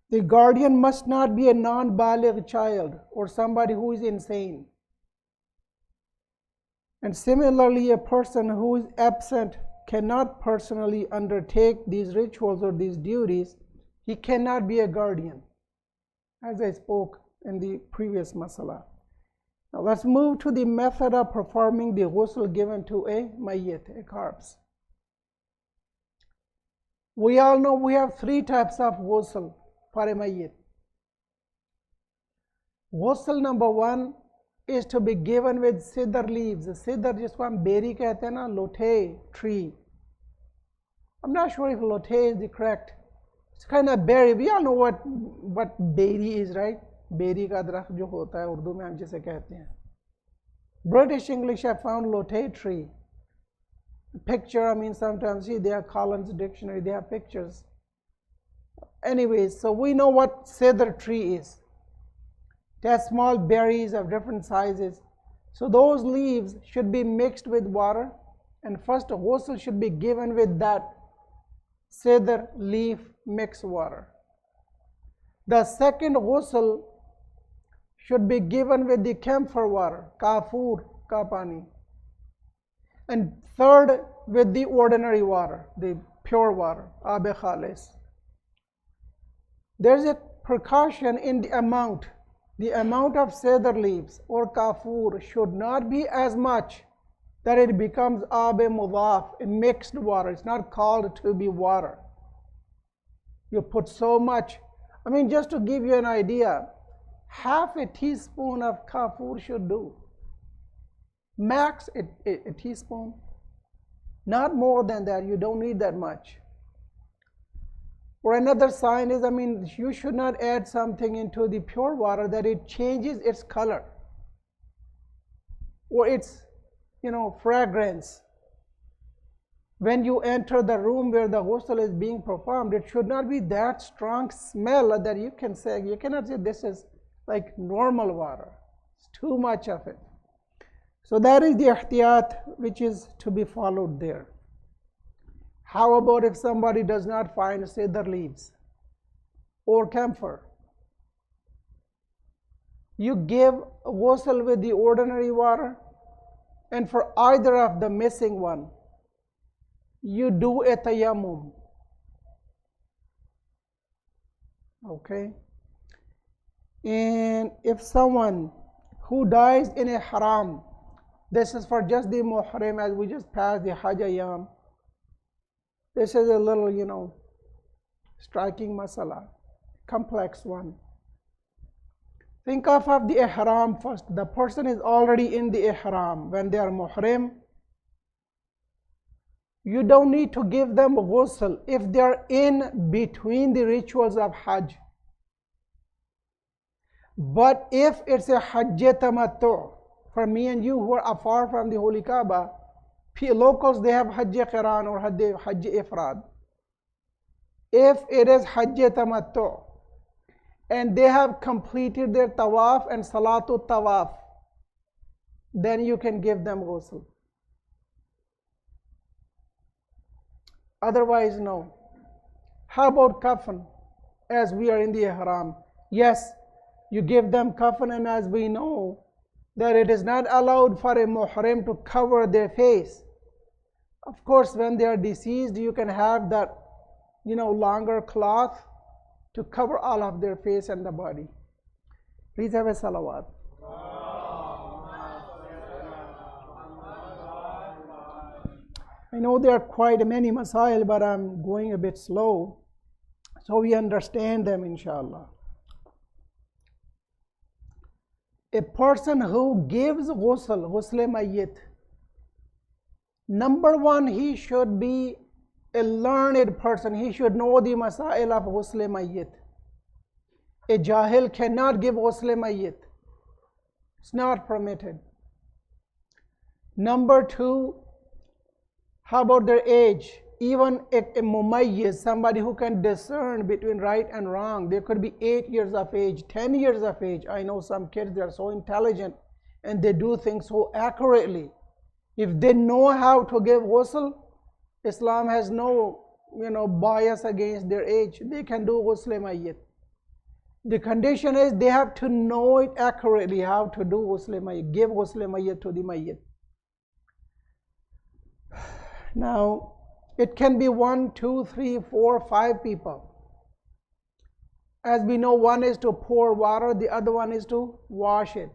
The guardian must not be a non-baligh child or somebody who is insane. And similarly, a person who is absent cannot personally undertake these rituals or these duties. He cannot be a guardian, as I spoke in the previous masala. Now let's move to the method of performing the ghusl given to a mayyit, a corpse. We all know we have three types of ghusl for a mayyit. Ghusl number one is to be given with sidr leaves. Sidr जिसको हम berry कहते हैं ना, lote tree. I'm not sure if lote is the correct. It's kind of berry. We all know what berry is, right? Berry का दरख्त जो होता है उर्दू में हम जिसे कहते हैं. British English I found lote tree. Picture, sometimes see they have Collins dictionary, they have pictures. Anyways, so we know what sidr tree is. It has small berries of different sizes. So those leaves should be mixed with water, and first ghusl should be given with that sidr leaf mixed water. The second ghusl should be given with the camphor water, kafur ka pani. And third, with the ordinary water, the pure water, abe khalis. There's a precaution in the amount. The amount of cedar leaves or kafur should not be as much that it becomes abe mudaf, a mixed water. It's not called to be water. You put so much. I mean, just to give you an idea, half a teaspoon of kafur should do. Max a teaspoon. Not more than that. You don't need that much. Or another sign is, I mean, you should not add something into the pure water that it changes its color or its, fragrance. When you enter the room where the ghusl is being performed, it should not be that strong smell that you cannot say this is like normal water. It's too much of it. So that is the ihtiyat which is to be followed there. How about if somebody does not find cedar leaves or camphor? You give ghusl with the ordinary water, and for either of the missing one, you do a tayammum. Okay? And if someone who dies in a haram, this is for just the muhrim, as we just passed the hajj ayam. This is a little, striking masala, complex one. Think of the ihram first. The person is already in the ihram. When they are muhrim, you don't need to give them ghusl if they are in between the rituals of hajj. But if it's a hajj tamattu, for me and you who are afar from the Holy Kaaba, locals, they have hajj qiran or hajj ifrad. If it is hajj tamattu and they have completed their tawaf and salatu tawaf, then you can give them ghusl. Otherwise, no. How about kafan? As we are in the ihram, yes, you give them kafan, and as we know that it is not allowed for a muhrim to cover their face. Of course, when they are deceased, you can have that, longer cloth to cover all of their face and the body. Please have a salawat. I know there are quite many masail, but I'm going a bit slow, so we understand them, inshallah. A person who gives ghusl mayyit, number one, he should be a learned person. He should know the masail of ghusl mayyit. A jahil cannot give ghusl mayyit. It's not permitted. Number two, how about their age? Even a mumayyiz, somebody who can discern between right and wrong. They could be 8 years of age, 10 years of age. I know some kids, they are so intelligent and they do things so accurately. If they know how to give ghusl, Islam has no bias against their age. They can do ghusl mayyit. The condition is they have to know it accurately, how to do ghusl mayyit, give ghusl mayyit to the mayyit. Now, it can be 1, 2, 3, 4, 5 people. As we know, one is to pour water, the other one is to wash it.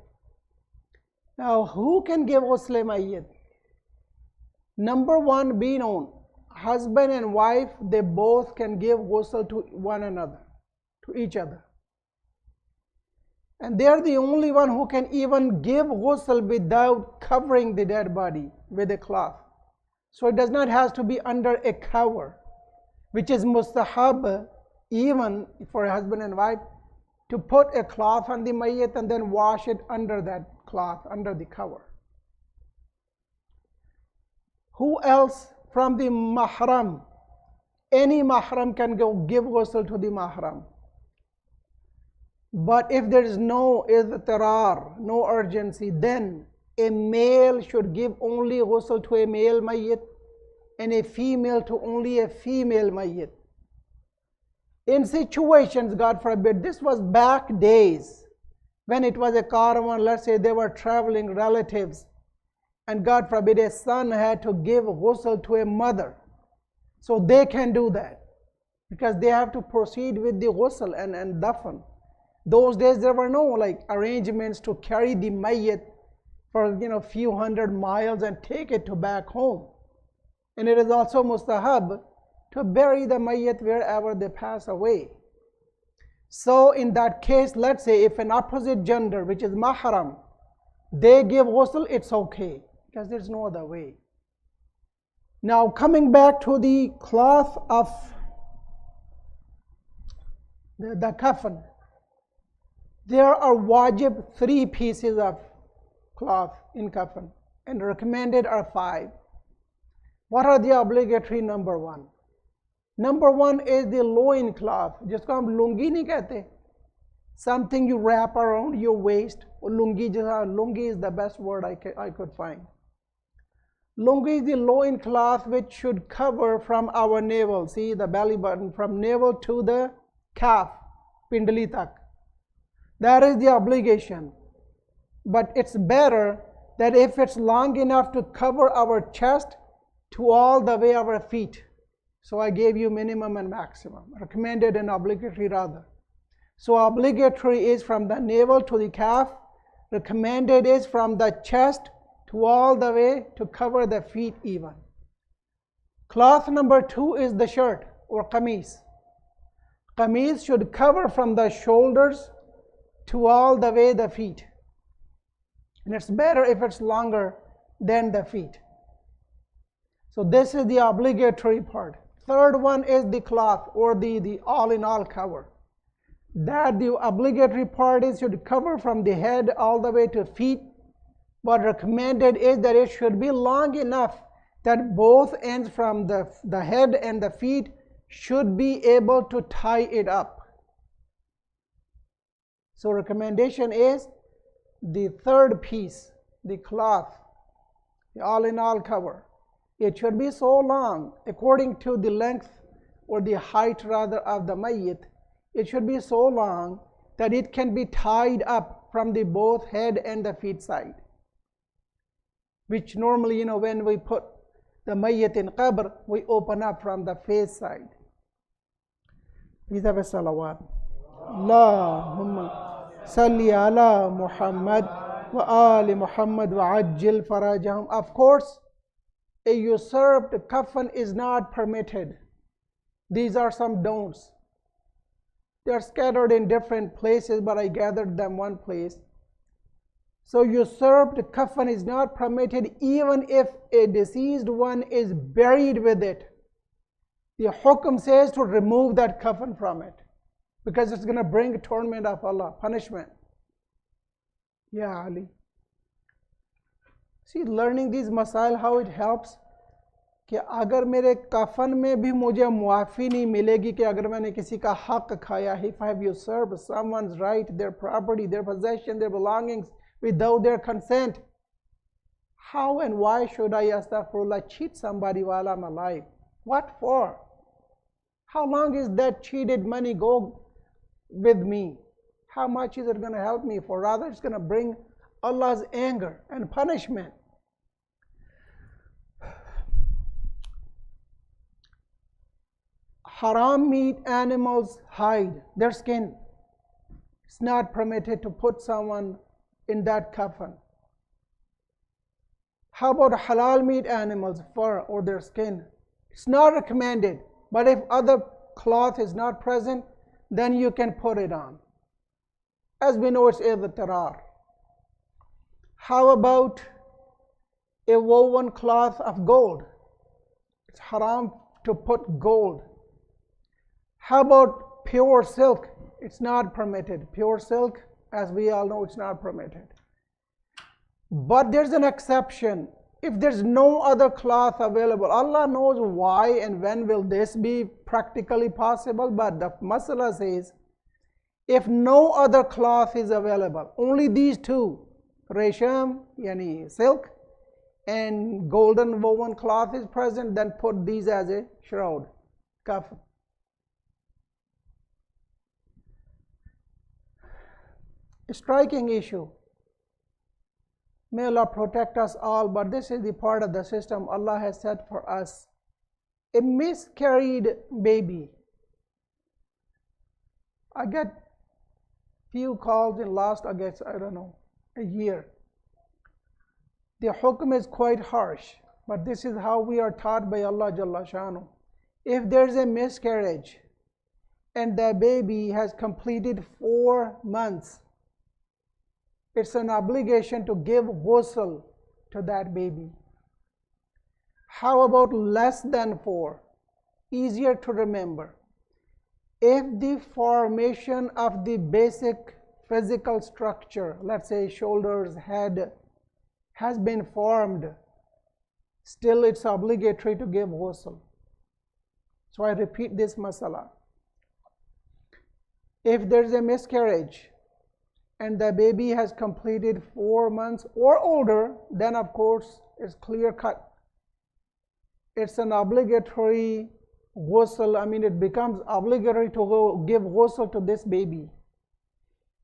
Now, who can give ghusl mayyit? Number one, be known. Husband and wife, they both can give ghusl to one another, to each other. And they are the only one who can even give ghusl without covering the dead body with a cloth. So it does not have to be under a cover, which is mustahab even for a husband and wife to put a cloth on the mayyit and then wash it under that cloth, under the cover. Who else from the mahram? Any mahram can go give ghusl to the mahram. But if there is no idtirar, no urgency, then a male should give only ghusl to a male mayyit and a female to only a female mayyit. In situations, God forbid, this was back days when it was a caravan, let's say they were traveling relatives, and God forbid a son had to give ghusl to a mother. So they can do that because they have to proceed with the ghusl and dafn. Those days there were no like arrangements to carry the mayyit for few hundred miles and take it to back home. And it is also mustahab to bury the mayyit wherever they pass away. So in that case, let's say if an opposite gender, which is mahram, they give ghusl, it's okay because there's no other way. Now coming back to the cloth of the kafan, there are wajib 3 pieces of cloth in kafan and recommended are 5. What are the obligatory? Number 1. Number 1 is the loin cloth, जिसको हम लुंगी नहीं कहते. Something you wrap around your waist. Lungi is the best word I could find. Lungi is the loin cloth which should cover from our navel, see the belly button, from navel to the calf, pindali tak. That is the obligation. But it's better that if it's long enough to cover our chest to all the way our feet. So I gave you minimum and maximum, recommended and obligatory rather. So obligatory is from the navel to the calf, recommended is from the chest to all the way to cover the feet even. Cloth number 2 is the shirt or qameez. Qameez should cover from the shoulders to all the way the feet. And it's better if it's longer than the feet. So this is the obligatory part. Third one is the cloth or the all-in-all cover. That the obligatory part is should cover from the head all the way to feet. But recommended is that it should be long enough that both ends from the head and the feet should be able to tie it up. So recommendation is the third piece, the cloth, the all-in-all cover. It should be so long, according to the length or the height rather of the mayyit, it should be so long that it can be tied up from the both head and the feet side. Which normally, when we put the mayyit in qabr, we open up from the face side. Please have a salawat. Allahumma salli ala Muhammad wa ali Muhammad wa ajjil farajahum. Of course, a usurped kafan is not permitted. These are some don'ts. They are scattered in different places, but I gathered them one place. So usurped kafan is not permitted even if a deceased one is buried with it. The hukum says to remove that kafan from it because it's going to bring torment of Allah, punishment. Ya Ali. See, learning these masail, how it helps कि अगर मेरे कफन में भी मुझे मुआफ़ी नहीं मिलेगी कि अगर मैंने किसी का हक खाया, if I have usurped someone's right, their property, their possession, their belongings without their consent, how and why should I, astaghfirullah, cheat somebody while I'm alive? What for? How long is that cheated money go with me? How much is it going to help me for? Rather, it's going to bring Allah's anger and punishment. Haram meat animals hide their skin. It's not permitted to put someone in that kafan. How about halal meat animals, fur or their skin? It's not recommended, but if other cloth is not present, then you can put it on. As we know, it's idtarar. How about a woven cloth of gold? It's haram to put gold. How about pure silk? It's not permitted. Pure silk, as we all know, it's not permitted. But there's an exception. If there's no other cloth available, Allah knows why and when will this be practically possible, but the masala says, if no other cloth is available, only these two, resham, yani silk, and golden woven cloth is present, then put these as a shroud, kafan. striking issue. May Allah protect us all, but this is the part of the system Allah has set for us. A miscarried baby. I get few calls in last, I guess, I don't know, a year. The hukm is quite harsh, but this is how we are taught by Allah Jalla Shanu. If there's a miscarriage and the baby has completed 4 months, it's an obligation to give ghusl to that baby. How about less than 4? Easier to remember. If the formation of the basic physical structure, let's say shoulders, head, has been formed, still it's obligatory to give ghusl. So I repeat this masala. If there's a miscarriage and the baby has completed 4 months or older, then of course it's clear cut. It's an obligatory ghusl. I mean, it becomes obligatory to give ghusl to this baby.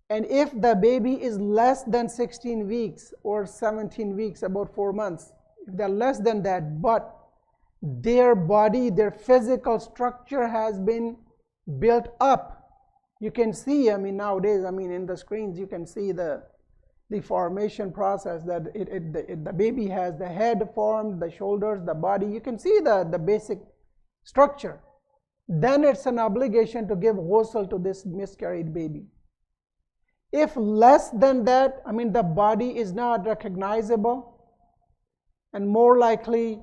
And if the baby is less than 16 weeks or 17 weeks, about 4 months, if they're less than that, but their body, their physical structure has been built up. You can see, I mean, nowadays, I mean, in the screens, you can see the formation process that the baby has the head formed, the shoulders, the body. You can see the basic structure. Then it's an obligation to give ghusl to this miscarried baby. If less than that, I mean, the body is not recognizable, and more likely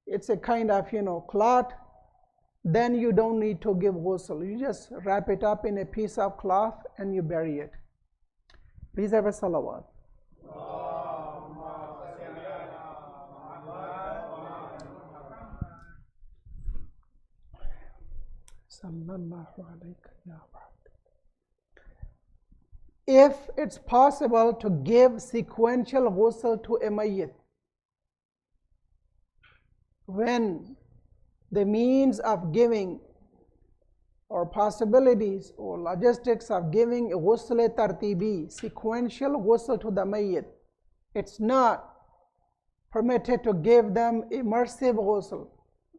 it's a kind of, clot, then you don't need to give ghusl. You just wrap it up in a piece of cloth and you bury it. Please have a salawat. If it's possible to give sequential ghusl to a mayyit, when the means of giving or possibilities or logistics of giving a ghusl tartibi, sequential ghusl to the mayyit, it's not permitted to give them immersive ghusl,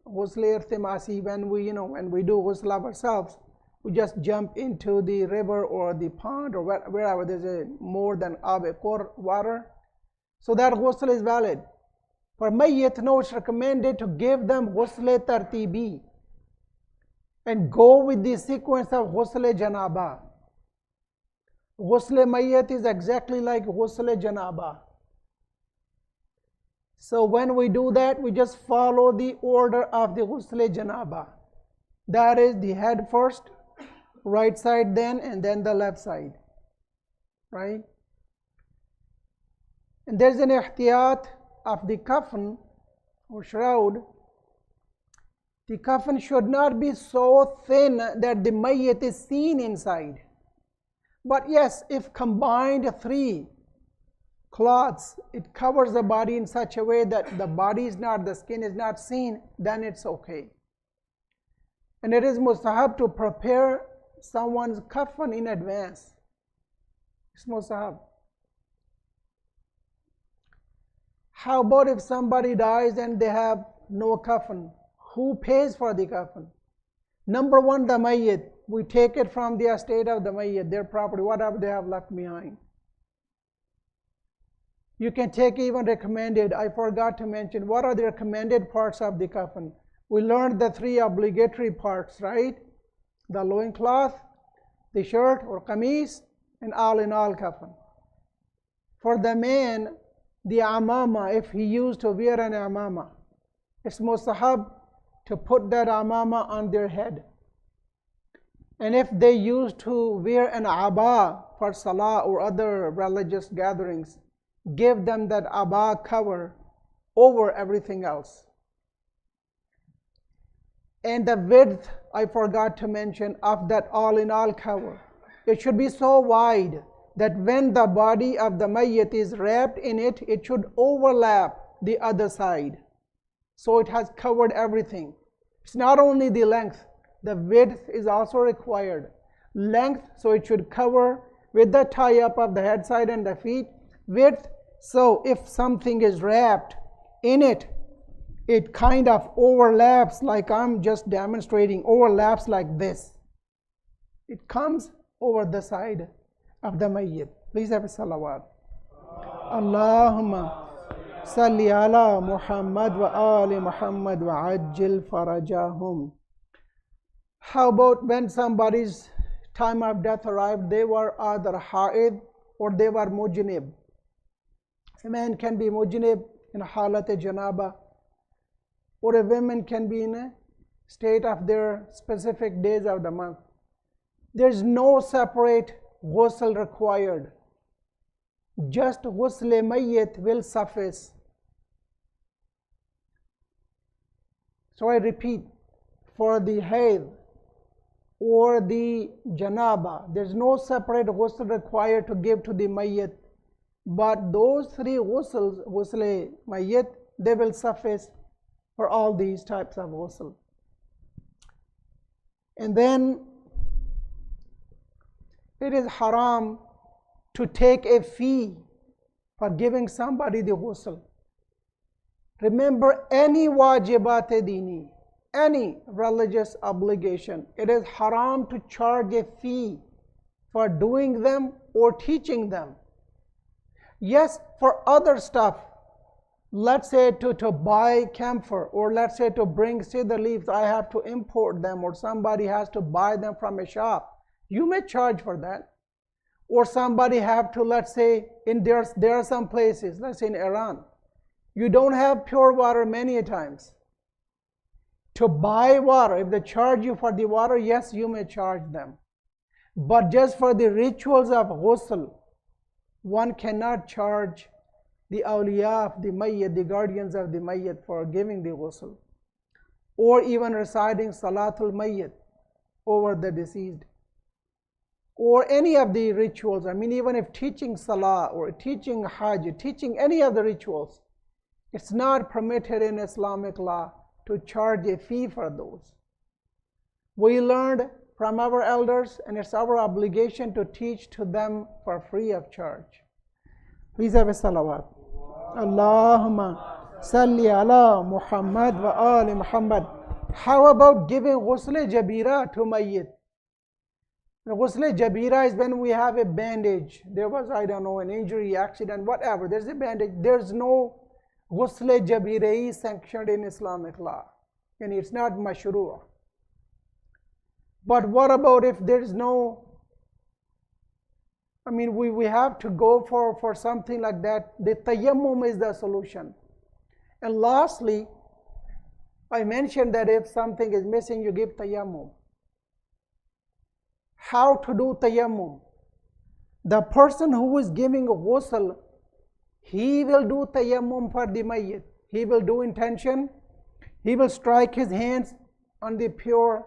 ghusl irtimasi, when we do ghusl ourselves, we just jump into the river or the pond or wherever there's a more than abekor water. So that ghusl is valid. For mayyit, no, it's recommended to give them ghusl tartibi and go with the sequence of ghusl janaba. Ghusl mayyit is exactly like ghusl janaba. So when we do that, we just follow the order of the ghusl janaba. That is the head first, right side then, and then the left side, right? And there's an ihtiyat of the kafan or shroud. The kafan should not be so thin that the mayyit is seen inside. But yes, if combined 3 cloths, it covers the body in such a way that the skin is not seen, then it's okay. And it is mustahab to prepare someone's kafan in advance. It's mustahab. How about if somebody dies and they have no kafan? Who pays for the kafan? Number one, the mayyit. We take it from the estate of the mayyit, their property, whatever they have left behind. You can take even recommended. I forgot to mention, what are the recommended parts of the kafan? We learned the 3 obligatory parts, right? The loincloth, the shirt or qamis, and all in all kafan. For the man, the amama, if he used to wear an amama, it's mustahab to put that amama on their head. And if they used to wear an aba for salah or other religious gatherings, give them that aba cover over everything else. And the width, I forgot to mention, of that all-in-all cover, it should be so wide that when the body of the mayyit is wrapped in it, it should overlap the other side. So it has covered everything. It's not only the length, the width is also required. Length, so it should cover with the tie up of the head side and the feet width. So if something is wrapped in it, it kind of overlaps, like I'm just demonstrating, overlaps like this. It comes over the side of the mayyit. Please have a salawat. Allahumma salli ala Muhammad wa ali Muhammad wa ajil farajahum. How about when somebody's time of death arrived, they were either ha'id or they were mujnib. A man can be mujnib in halat janaba, or a woman can be in a state of their specific days of the month. There's no separate ghusl required. Just ghusl mayyit will suffice. So I repeat, for the haid or the janaba, there's no separate ghusl required to give to the mayyit. But those three ghusls, ghusl mayyit, they will suffice for all these types of ghusl. And then it is haram to take a fee for giving somebody the ghusl. Remember, any wajibat dini, any religious obligation, it is haram to charge a fee for doing them or teaching them. Yes, for other stuff, let's say to buy camphor, or let's say to bring cedar leaves, I have to import them, or somebody has to buy them from a shop. You may charge for that. Or somebody have to, let's say, there are some places, let's say in Iran, you don't have pure water many times. To buy water, if they charge you for the water, yes, you may charge them. But just for the rituals of ghusl, one cannot charge the awliya of the mayyit, the guardians of the mayyit, for giving the ghusl, or even reciting salatul mayyit over the deceased, or any of the rituals. I mean, even if teaching salah or teaching hajj, teaching any of the rituals, it's not permitted in Islamic law to charge a fee for those. We learned from our elders, and it's our obligation to teach to them for free of charge. Please have a salawat. Allahumma salli ala Muhammad wa ali Muhammad. How about giving ghusl jabira to mayyit? Ghusl jabira is when we have a bandage. There was, I don't know, an injury, accident, whatever. There's a bandage. There's no ghusl jabira sanctioned in Islamic law, and it's not mashru'. But what about if there's no, I mean, we have to go for something like that. The tayammum is the solution. And lastly, I mentioned that if something is missing, you give tayammum. How to do tayammum? The person who is giving a ghusl, he will do tayammum for the mayyit. He will do intention. He will strike his hands on the pure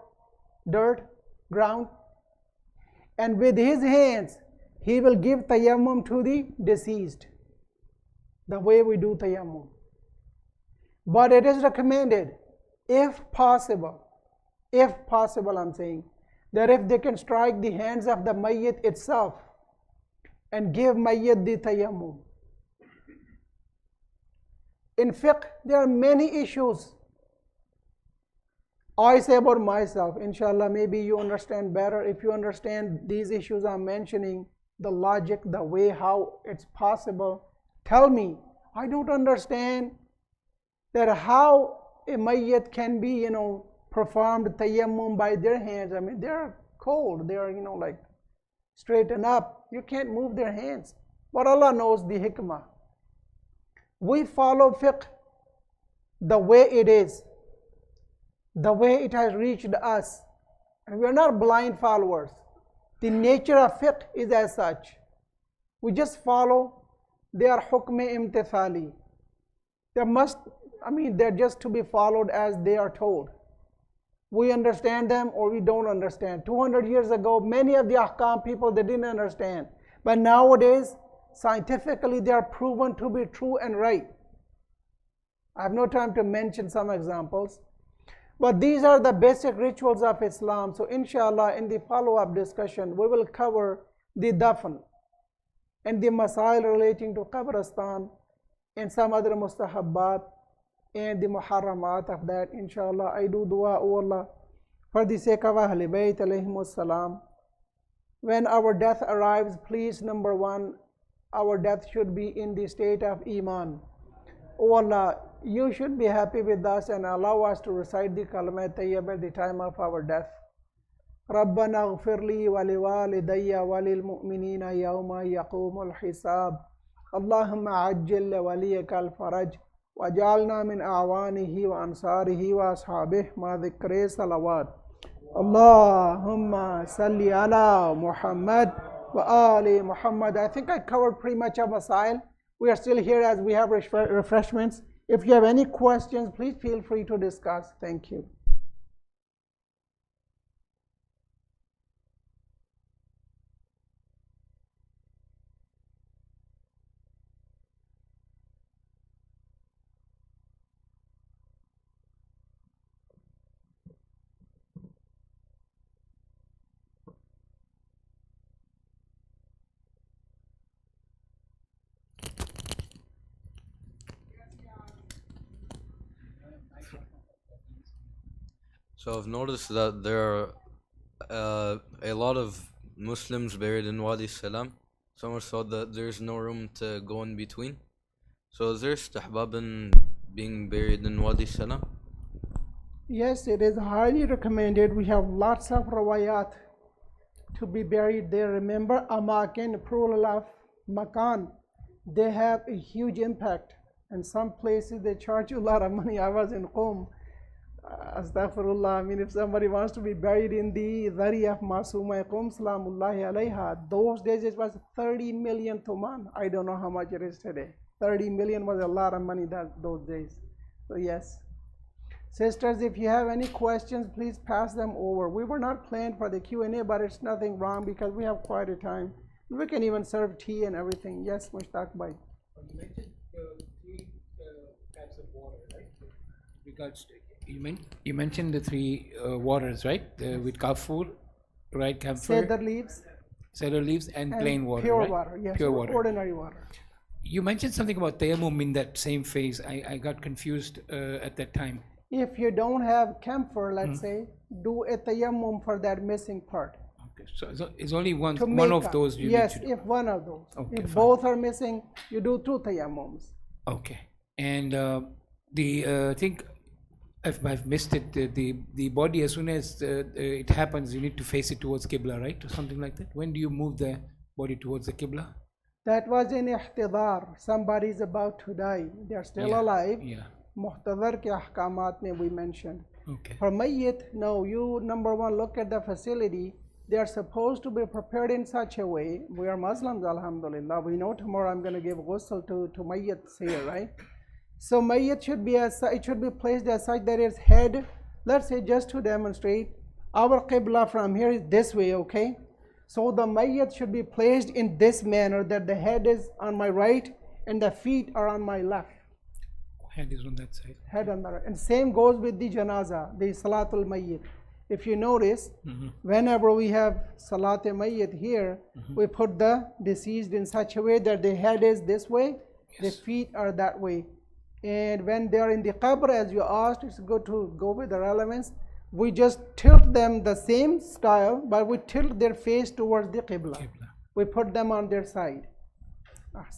dirt, ground. And with his hands, he will give tayammum to the deceased, the way we do tayammum. But it is recommended, if possible I'm saying, that if they can strike the hands of the mayyit itself and give mayyit the tayammum. In fiqh, there are many issues. I say about myself, inshallah, maybe you understand better. If you understand these issues I'm mentioning, the logic, the way how it's possible, tell me. I don't understand that how a mayyit can be, performed tayammum by their hands. I mean, they're cold, they're, like straighten up. You can't move their hands. But Allah knows the hikmah. We follow fiqh the way it is, the way it has reached us. And we are not blind followers. The nature of fiqh is as such. We just follow their hukm imtithali. They're just to be followed as they are told. We understand them or we don't understand. 200 years ago, many of the ahkam people, they didn't understand. But nowadays, scientifically, they are proven to be true and right. I have no time to mention some examples. But these are the basic rituals of Islam. So inshallah, in the follow-up discussion, we will cover the dafn, and the masail relating to qabristan, and some other mustahabbat, and the muharramat of that. Inshallah, I do dua, O Allah, for the sake of Ahl Bayt alayhimus salam. When our death arrives, please, number one, our death should be in the state of Iman. O Allah, you should be happy with us and allow us to recite the kalma tayyib at the time of our death. رَبَّنَا اغْفِرْ لِي وَلِوَالِدَيَّ وَلِلْمُؤْمِنِينَ يَوْمَ يَقُومُ الْحِسَابِ اللهم عجل لوليك الفرج وجعلنا من أعوانه وأنصاره وأصحابه مع ذكر صلوات اللهم صل على محمد وآل Muhammad. I think I covered pretty much of Masail. We are still here as we have refreshments. If you have any questions, please feel free to discuss. Thank you. So I've noticed that there are a lot of Muslims buried in Wadi Salam. Some are thought that there's no room to go in between. So is there istihbab in being buried in Wadi Salam? Yes, it is highly recommended. We have lots of rawayat to be buried there. Remember, amakin, plural of makan, they have a huge impact. And some places they charge you a lot of money. I was in Qom. Astaghfirullah. I mean, if somebody wants to be buried in the Dhari of Masuma Qom, Salamullahi alayha, those days it was 30 million tuman. I don't know how much it is today. 30 million was a lot of money those days. So yes. Sisters, if you have any questions, please pass them over. We were not planned for the Q&A, but it's nothing wrong because we have quite a time. We can even serve tea and everything. Yes, Mushtaq bhai. You mentioned three types of water, right? Regards to, you mentioned the three waters, right? With kafur, right? Camphor, cedar leaves, and plain water, pure right? water, yes, pure water, ordinary water. You mentioned something about tayammum in that same phase. I got confused at that time. If you don't have camphor, let's say, do a tayammum for that missing part. Okay, so it's only one of those you yes, need to do. if one of those. Okay, if fine. both are missing, you do two tayammums. Okay, and I think if I've missed it, the body, as soon as it happens, you need to face it towards Qibla, right? Or something like that. When do you move the body towards the Qibla? That was in ihtidar. Somebody is about to die. They are still alive. Yeah. Muhtadar ke ahkamat mein we mentioned. Okay. For mayyit, no, you number one, look at the facility. They are supposed to be prepared in such a way. We are Muslims, alhamdulillah. We know tomorrow I'm going to give ghusl to mayyits here, right? So mayyit should be it should be placed as such that its head, let's say just to demonstrate, our qibla from here is this way, okay? So the mayyit should be placed in this manner, that the head is on my right and the feet are on my left. Head is on that side. Head on the right. And same goes with the janaza, the salatul mayyit. If you notice, whenever we have salat mayyit here, we put the deceased in such a way that the head is this way, the feet are that way. And when they are in the qabr, as you asked, it's good to go with the relevance. We just tilt them the same style, but we tilt their face towards the qibla. We put them on their side.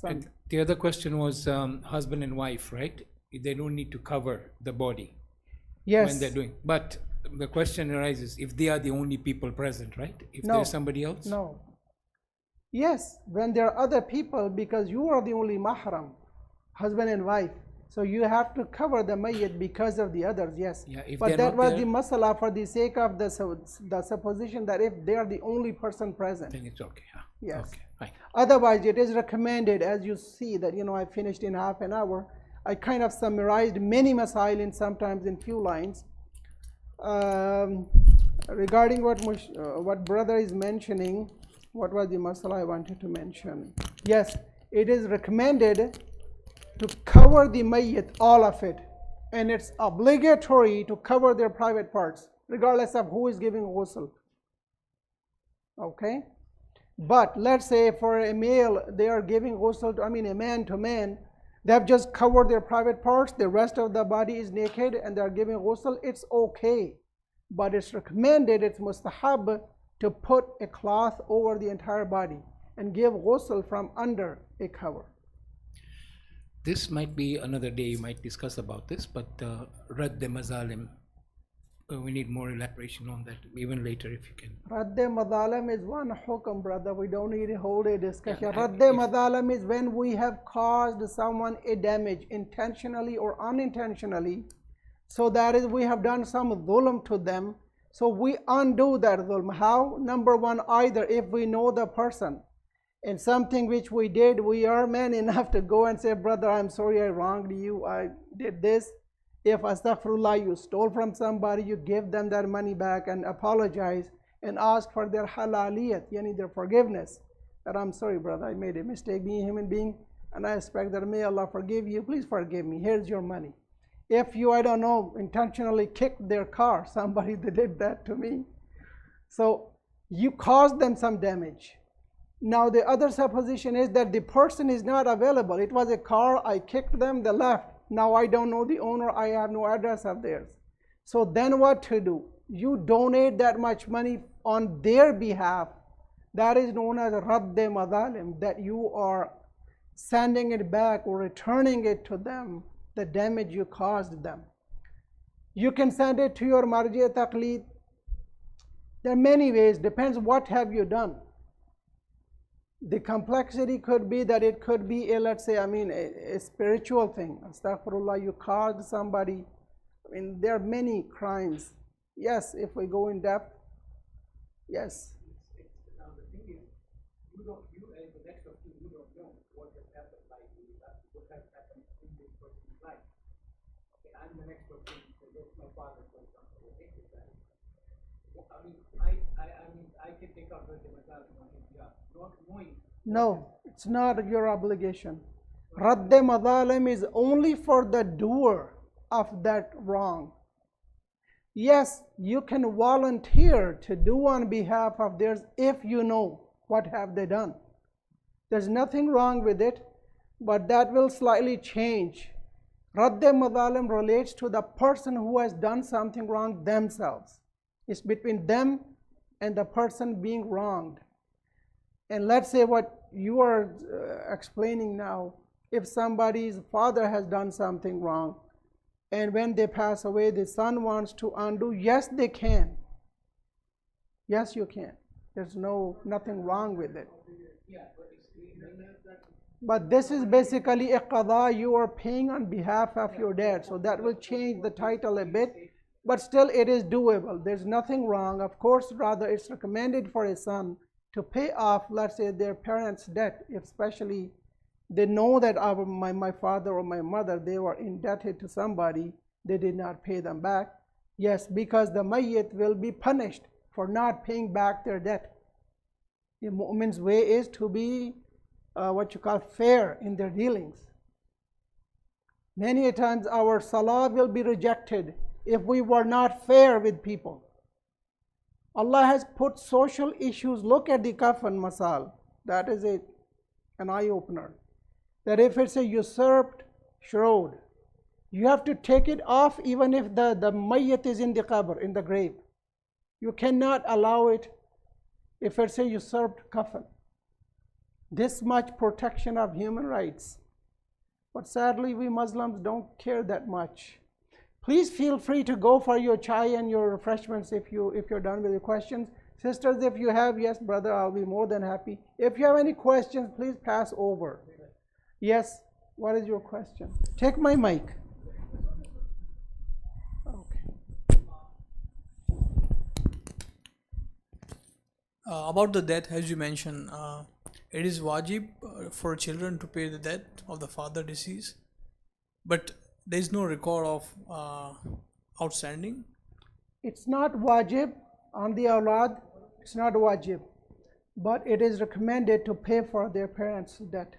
And the other question was husband and wife, right? They don't need to cover the body when they're doing. But the question arises, if they are the only people present, right? If there's somebody else? No. Yes, when there are other people, because you are the only mahram, husband and wife. So you have to cover the mayyit because of the others, yes. Yeah, but that was the masala for the sake of the supposition that if they are the only person present. Then it's okay. Yes. Okay, fine. Otherwise, it is recommended, as you see that, I finished in half an hour. I kind of summarized many masail in sometimes in few lines. Regarding what brother is mentioning, what was the masala I wanted to mention? Yes, it is recommended to cover the mayyit, all of it, and it's obligatory to cover their private parts, regardless of who is giving ghusl. Okay? But let's say for a male, they are giving ghusl, a man to man, they have just covered their private parts, the rest of the body is naked, and they are giving ghusl, it's okay. But it's recommended, it's mustahab, to put a cloth over the entire body and give ghusl from under a cover. This might be another day you might discuss about this, but Radd Mazalim, we need more elaboration on that, even later if you can. Radd Mazalim is one hukam, brother. We don't need to hold a discussion. Yeah, Radd Mazalim is when we have caused someone a damage, intentionally or unintentionally. So that is, we have done some dhulm to them. So we undo that dhulm. How? Number one, either if we know the person and something which we did, we are man enough to go and say, brother, I'm sorry I wronged you, I did this. If astaghfirullah, you stole from somebody, you give them their money back and apologize and ask for their halaliyat, yani their forgiveness. That I'm sorry, brother, I made a mistake being a human being, and I expect that may Allah forgive you. Please forgive me. Here's your money. If you, I don't know, intentionally kicked their car, somebody did that to me. So you caused them some damage. Now the other supposition is that the person is not available. It was a car, I kicked them, they left. Now I don't know the owner, I have no address of theirs. So then what to do? You donate that much money on their behalf. That is known as Radd Mazalim, that you are sending it back or returning it to them, the damage you caused them. You can send it to your marji taqleed. There are many ways, depends what have you done. The complexity could be that it could be a, let's say, a spiritual thing. Astaghfirullah, you caused somebody. There are many crimes. Yes, if we go in depth, yes. Now the thing is, you as the next of kin, you don't know what has happened, like what has happened in this person's life. Okay, I'm the next of kin, so that's my father, for example. I can take out the Mazalim on his behalf, not knowing. No, it's not your obligation. Radd Mazalim is only for the doer of that wrong. Yes, you can volunteer to do on behalf of theirs if you know what have they done. There's nothing wrong with it, but that will slightly change. Radd Mazalim relates to the person who has done something wrong themselves. It's between them and the person being wronged. And let's say what you are explaining now, if somebody's father has done something wrong, and when they pass away, the son wants to undo, yes, they can. Yes, you can. There's nothing wrong with it. But this is basically a qada, you are paying on behalf of your dad, so that will change the title a bit, but still it is doable. There's nothing wrong. Of course, rather it's recommended for a son to pay off, let's say, their parents' debt, especially they know that my father or my mother, they were indebted to somebody, they did not pay them back. Yes, because the mayyit will be punished for not paying back their debt. The mu'min's way is to be what you call fair in their dealings. Many a times our salah will be rejected if we were not fair with people. Allah has put social issues. Look at the kafan masal. That is an eye-opener. That if it's a usurped shroud, you have to take it off even if the mayyat is in the qabr, in the grave. You cannot allow it if it's a usurped kafan. This much protection of human rights. But sadly, we Muslims don't care that much. Please feel free to go for your chai and your refreshments if you're done with your questions. Sisters, if you have, yes, brother, I'll be more than happy. If you have any questions, please pass over. Yes, what is your question? Take my mic. Okay. About the debt, as you mentioned, it is wajib for children to pay the debt of the father deceased, but there is no record of outstanding. It's not wajib on the awlad, it's not wajib, but it is recommended to pay for their parents' debt.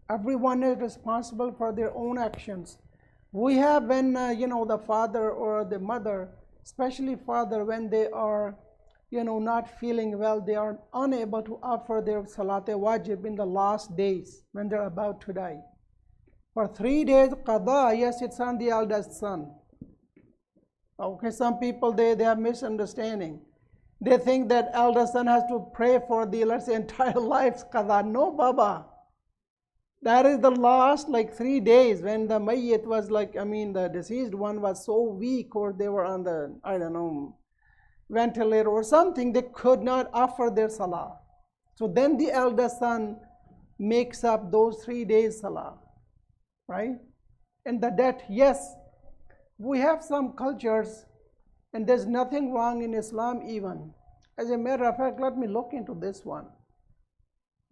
Everyone is responsible for their own actions. We have when the father or the mother, especially father, when they are not feeling well, they are unable to offer their salat wajib in the last days when they're about to die. For 3 days qada, yes, it's on the eldest son. Okay, some people they have misunderstanding. They think that eldest son has to pray for the, let's say, entire life's qada. No, Baba. That is the last 3 days when the mayyit was the deceased one was so weak, or they were on the, I don't know, ventilator or something, they could not offer their salah. So then the eldest son makes up those 3 days salah, right? And the debt, yes, we have some cultures, and there's nothing wrong in Islam even. As a matter of fact, let me look into this one.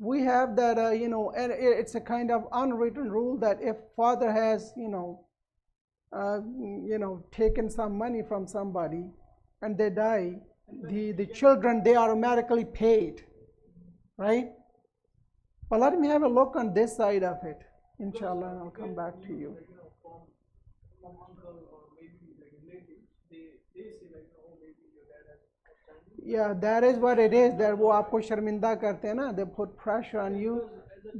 We have that, and it's a kind of unwritten rule that if father has, taken some money from somebody and they die, the children, they automatically paid, right? But let me have a look on this side of it, inshallah, and I'll come back to you. From uncle or maybe relatives, they say oh, maybe your dad has outstanding. Yeah, that is what it is, that wo aapko sharminda karte hain na, they put pressure on you.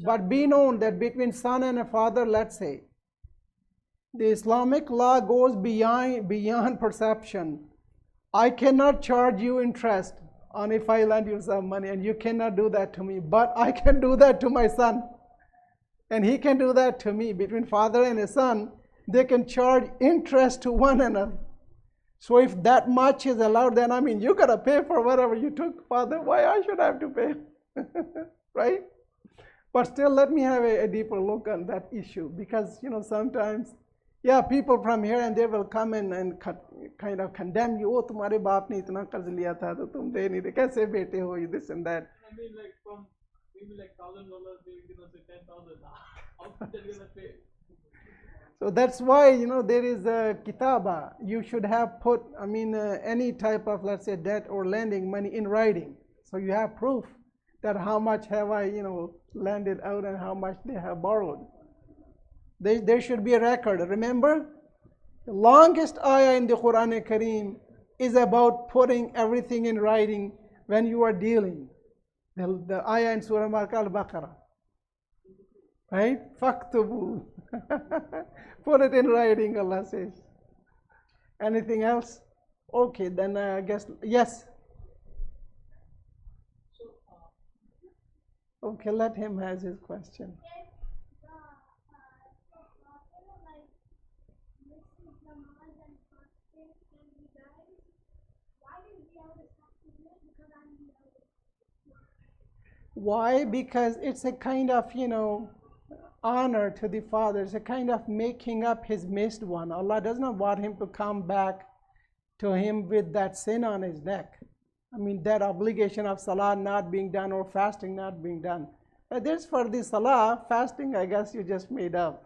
But be known that between son and a father, let's say, the Islamic law goes beyond perception. I cannot charge you interest on if I lend you some money, and you cannot do that to me, but I can do that to my son, and he can do that to me. Between father and a son, they can charge interest to one another. So if that much is allowed, then you gotta pay for whatever you took, father. Why I should have to pay? Right? But still, let me have a deeper look on that issue, because sometimes, yeah, people from here and they will come in and kind of condemn you. Oh, tumhare baap ne itna qarz liya tha, to tum de nahi rahe, kaise bete ho, this and that. From maybe $1,000, they're gonna say 10,000. How they're gonna pay? So that's why there is a kitaba. You should have put any type of, let's say, debt or lending money in writing, so you have proof that how much have I lended out and how much they have borrowed. There should be a record. Remember, the longest ayah in the Quran Kareem is about putting everything in writing when you are dealing. The ayah in Surah Al-Baqarah, right? Faktubu. Put it in writing, Allah says. Anything else? Okay, then I guess, yes. Okay, let him have his question. Why? Because it's a kind of, honor to the father. It's a kind of making up his missed one. Allah does not want him to come back to him with that sin on his neck. That obligation of salah not being done or fasting not being done. This for the salah, fasting, I guess you just made up.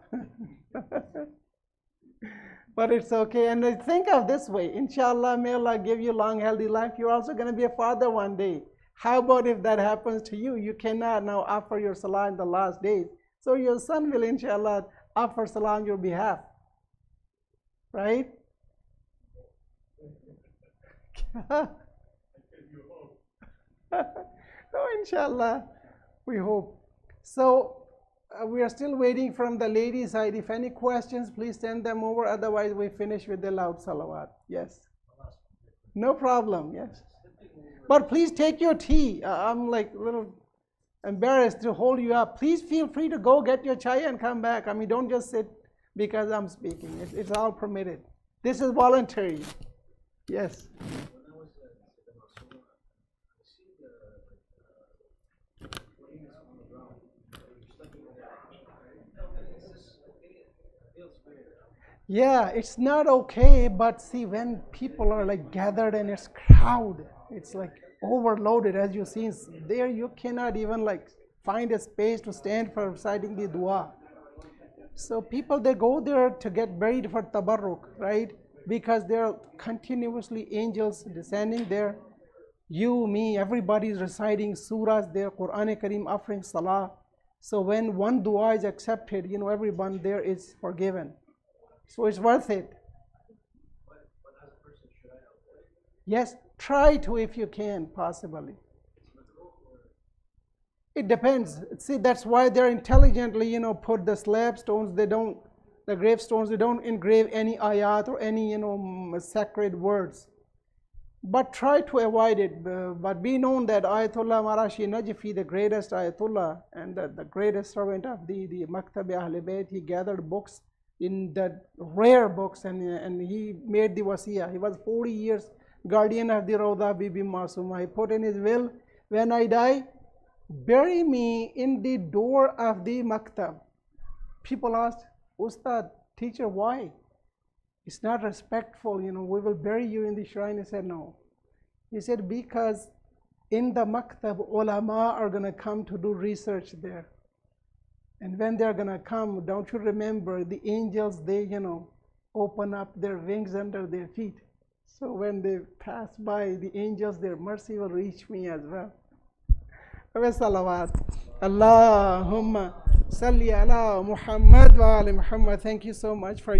But it's okay. And think of this way, inshallah, may Allah give you long, healthy life. You're also going to be a father one day. How about if that happens to you? You cannot now offer your salah in the last days. So your son will, inshallah, offer salah on your behalf. Right? No, inshallah, we hope. So we are still waiting from the ladies' side. If any questions, please send them over. Otherwise, we finish with the loud salawat. Yes. No problem. Yes. But please take your tea. I'm a little embarrassed to hold you up. Please feel free to go get your chai and come back. Don't just sit because I'm speaking. It's all permitted. This is voluntary. Yes. Yeah, it's not okay, but see, when people are gathered and it's crowd, it's overloaded, as you see there, you cannot even find a space to stand for reciting the dua. So people, they go there to get buried for tabarruk, right? Because there are continuously angels descending there. You, me, everybody is reciting surahs there, Quran Kareem, offering salah. So when one dua is accepted, everyone there is forgiven. So it's worth it. Yes, try to if you can, possibly. It depends. See, that's why they're intelligently, put the slab stones. The gravestones, they don't engrave any ayat or any, sacred words. But try to avoid it. But be known that Ayatollah Marashi Najfi, the greatest Ayatollah and the greatest servant of the Maktab Ahl Bayt, he gathered books in the rare books, and he made the wasiyah. He was 40 years guardian of the Rawda Bibi Masuma. He put in his will, when I die, bury me in the door of the maktab. People asked, Ustad, teacher, why? It's not respectful, we will bury you in the shrine. He said, no. He said, because in the maktab, ulama are going to come to do research there. And when they're going to come, don't you remember, the angels, they, open up their wings under their feet. So when they pass by, the angels, their mercy will reach me as well. Salawat. Allahumma salli ala Muhammad wa ali Muhammad. Thank you so much for